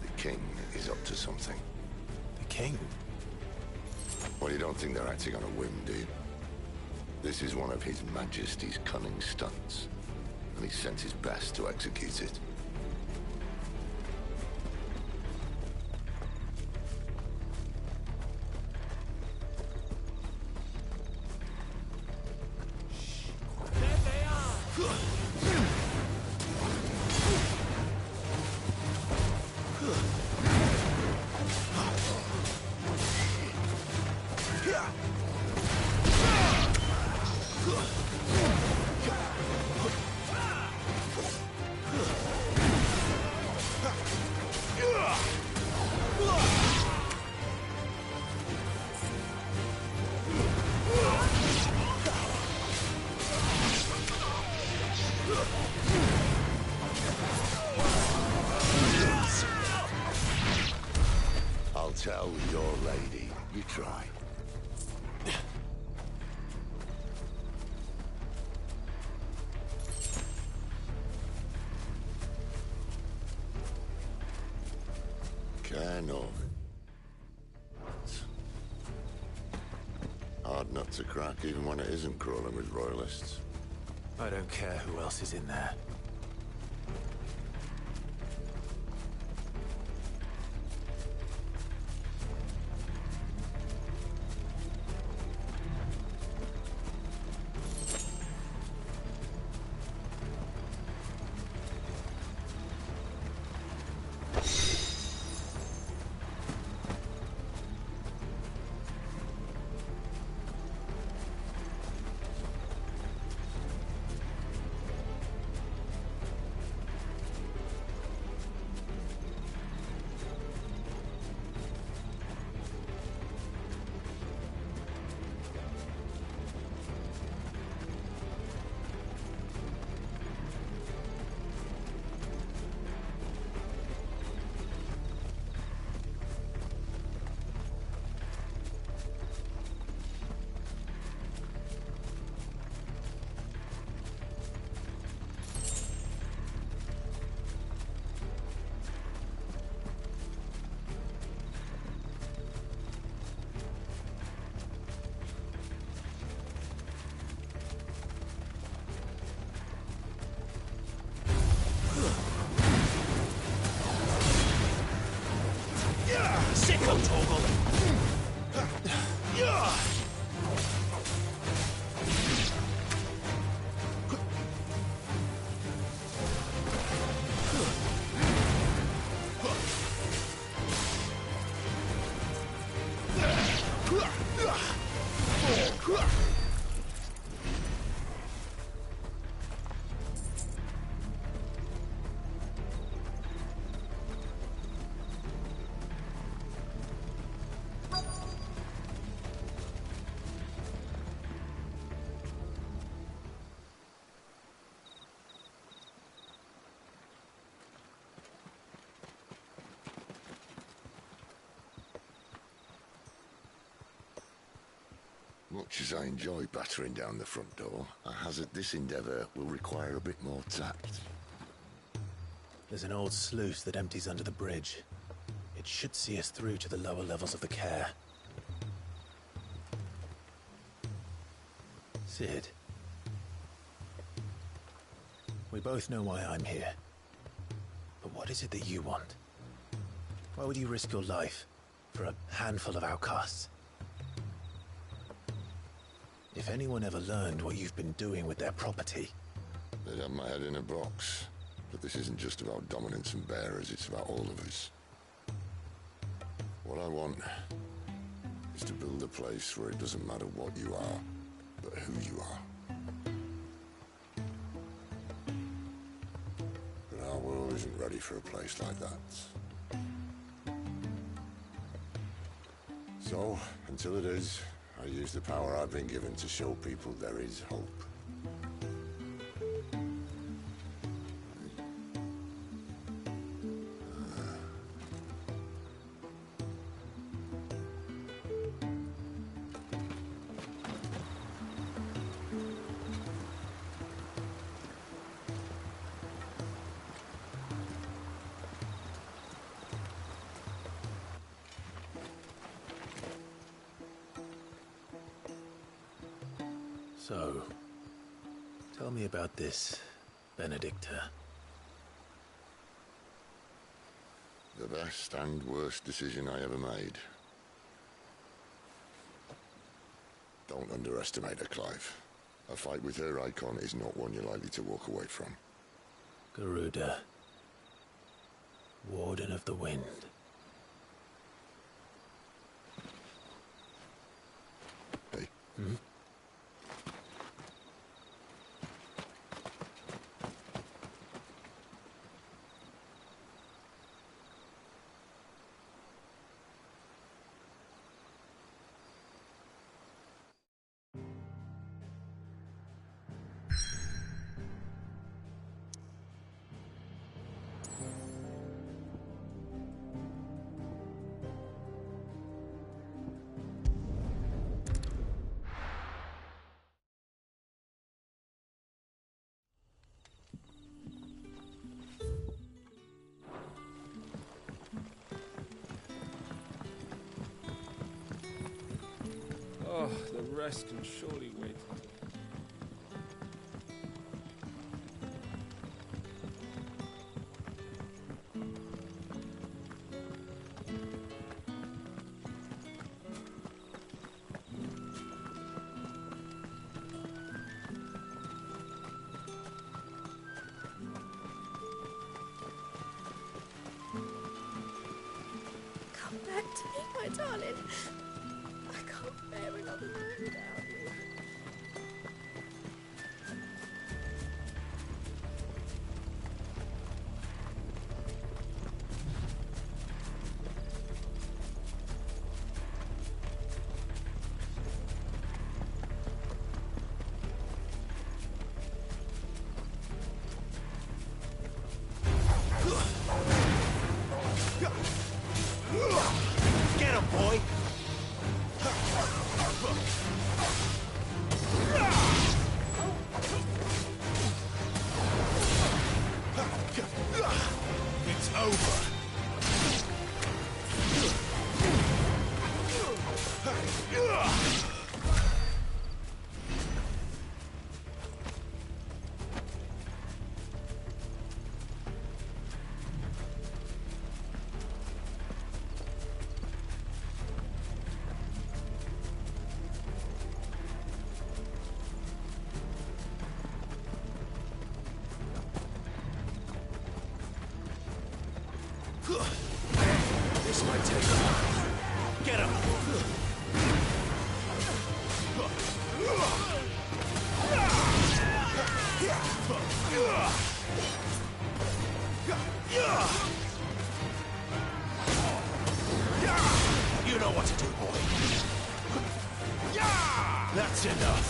The king is up to something. The king? Well, you don't think they're acting on a whim, do you? This is one of His Majesty's cunning stunts, and he's sent his best to execute it. I'll tell your lady. You try. Northern. Hard nut to crack, even when it isn't crawling with Royalists. I don't care who else is in there. Sicko Torgal! Much as I enjoy battering down the front door, I hazard this endeavour will require a bit more tact. There's an old sluice that empties under the bridge. It should see us through to the lower levels of the care. Sid. We both know why I'm here. But what is it that you want? Why would you risk your life for a handful of outcasts? If anyone ever learned what you've been doing with their property... They'd have my head in a box. But this isn't just about dominance and bearers, it's about all of us. What I want is to build a place where it doesn't matter what you are, but who you are. But our world isn't ready for a place like that. So, until it is, I use the power I've been given to show people there is hope. So, tell me about this, Benedicta. The best and worst decision I ever made. Don't underestimate her, Clive. A fight with her icon is not one you're likely to walk away from. Garuda. Warden of the Wind. Hey. Hmm? Oh, the rest can surely wait. Come back to me, my darling. I can't bear another night without you. Get him, boy! It's over. This might take a while. Get him! You know what to do, boy. That's enough.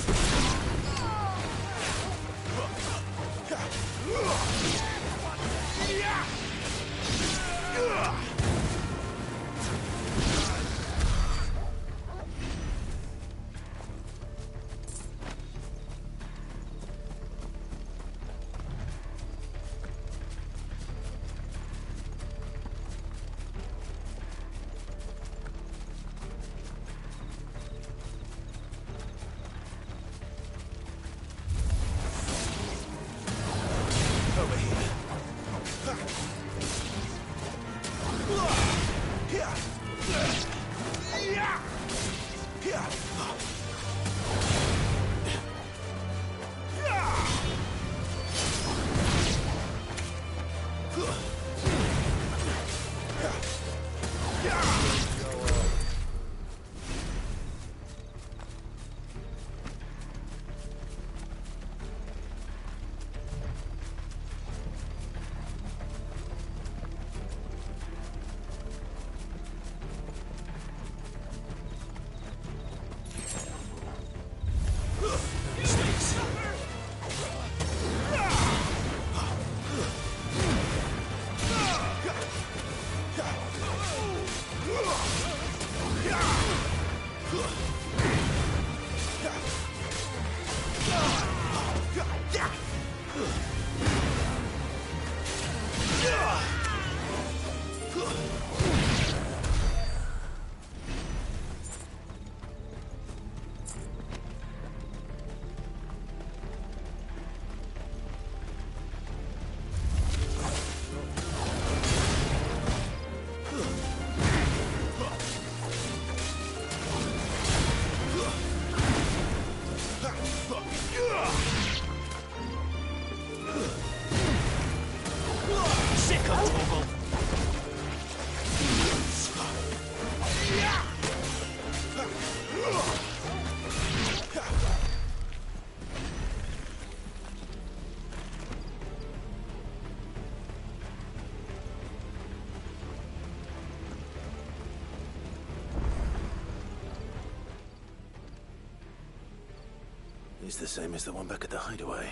It's the same as the one back at the hideaway.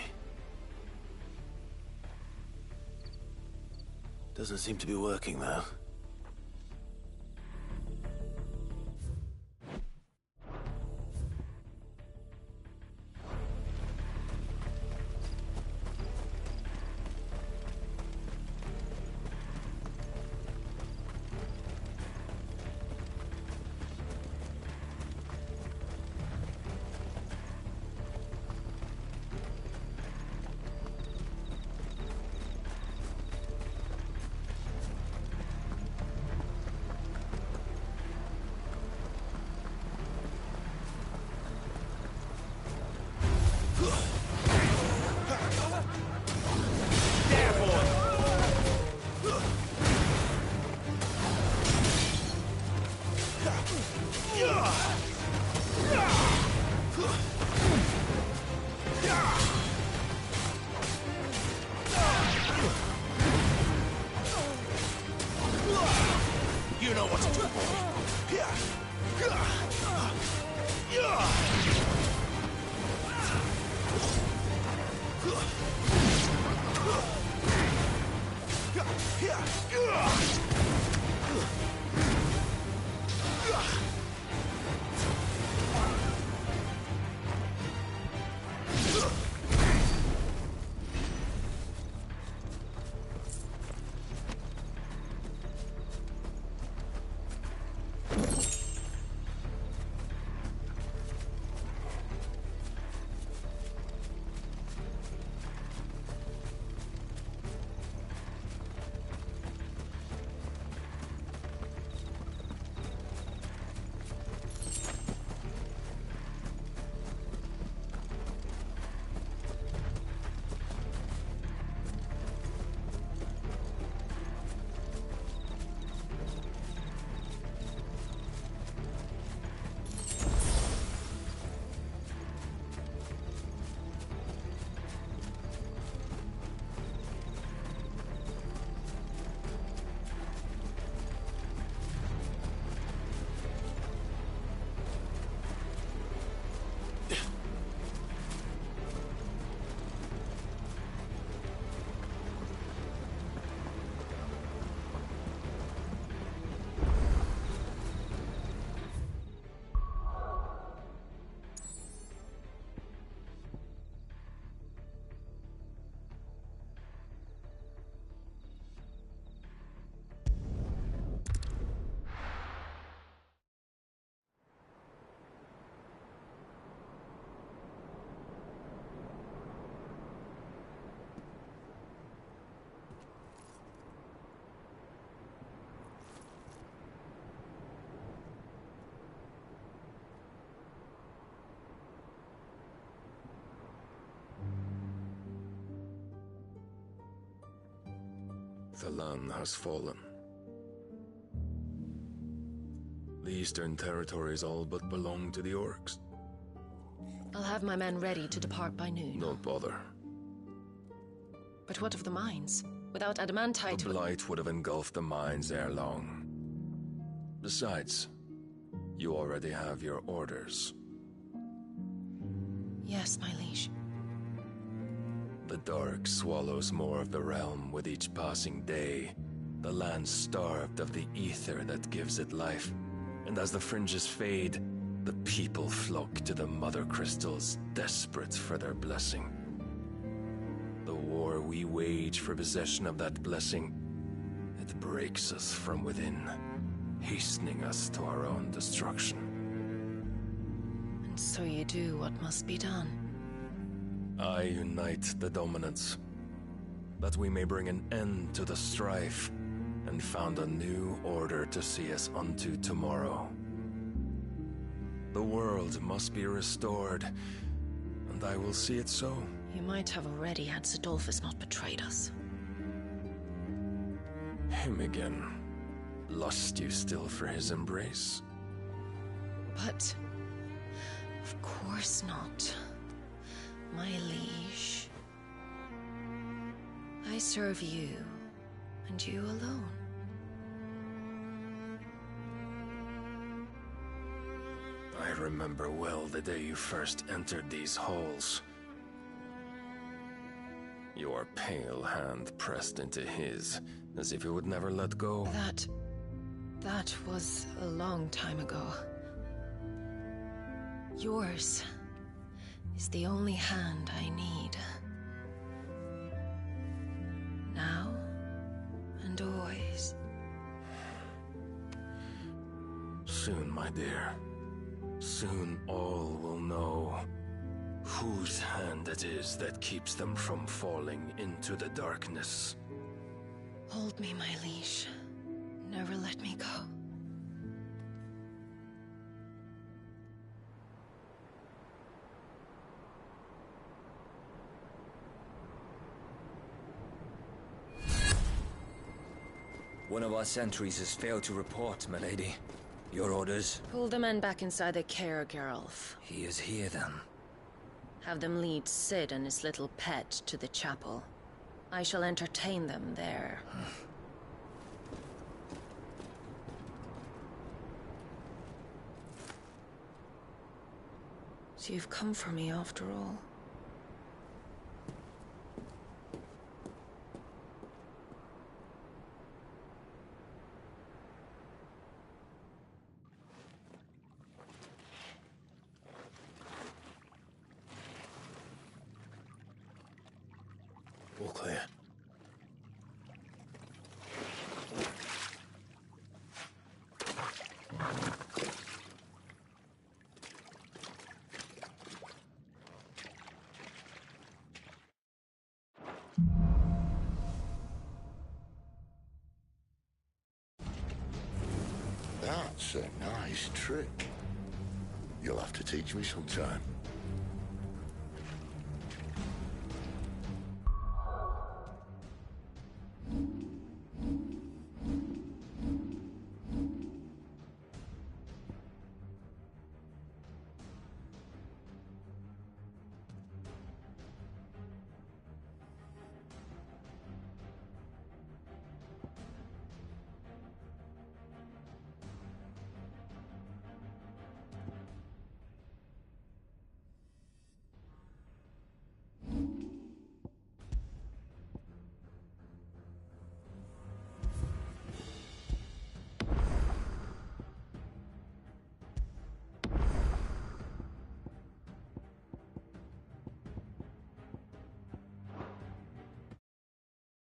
Doesn't seem to be working, though. You know what to do, Cathalan has fallen. The Eastern Territories all but belong to the Orcs. I'll have my men ready to depart by noon. Don't bother. But what of the mines? Without adamantite... The Blight would have engulfed the mines ere long. Besides, you already have your orders. Yes, my liege. The dark swallows more of the realm with each passing day. The land starved of the ether that gives it life. And as the fringes fade, the people flock to the mother crystals, desperate for their blessing. The war we wage for possession of that blessing, it breaks us from within, hastening us to our own destruction. And so you do what must be done. I unite the dominants, that we may bring an end to the strife, and found a new order to see us unto tomorrow. The world must be restored, and I will see it so. You might have already had Sidolphus not betrayed us. Him again. Lust you still for his embrace? But... of course not. My liege. I serve you, and you alone. I remember well the day you first entered these halls. Your pale hand pressed into his, as if you would never let go. That was a long time ago. Yours is the only hand I need. Now and always. Soon, my dear. Soon all will know whose hand it is that keeps them from falling into the darkness. Hold me, my liege. Never let me go. One of our sentries has failed to report, milady. Your orders? Pull the men back inside the care, Geralf. He is here, then. Have them lead Sid and his little pet to the chapel. I shall entertain them there. So you've come for me after all. All clear. That's a nice trick. You'll have to teach me sometime.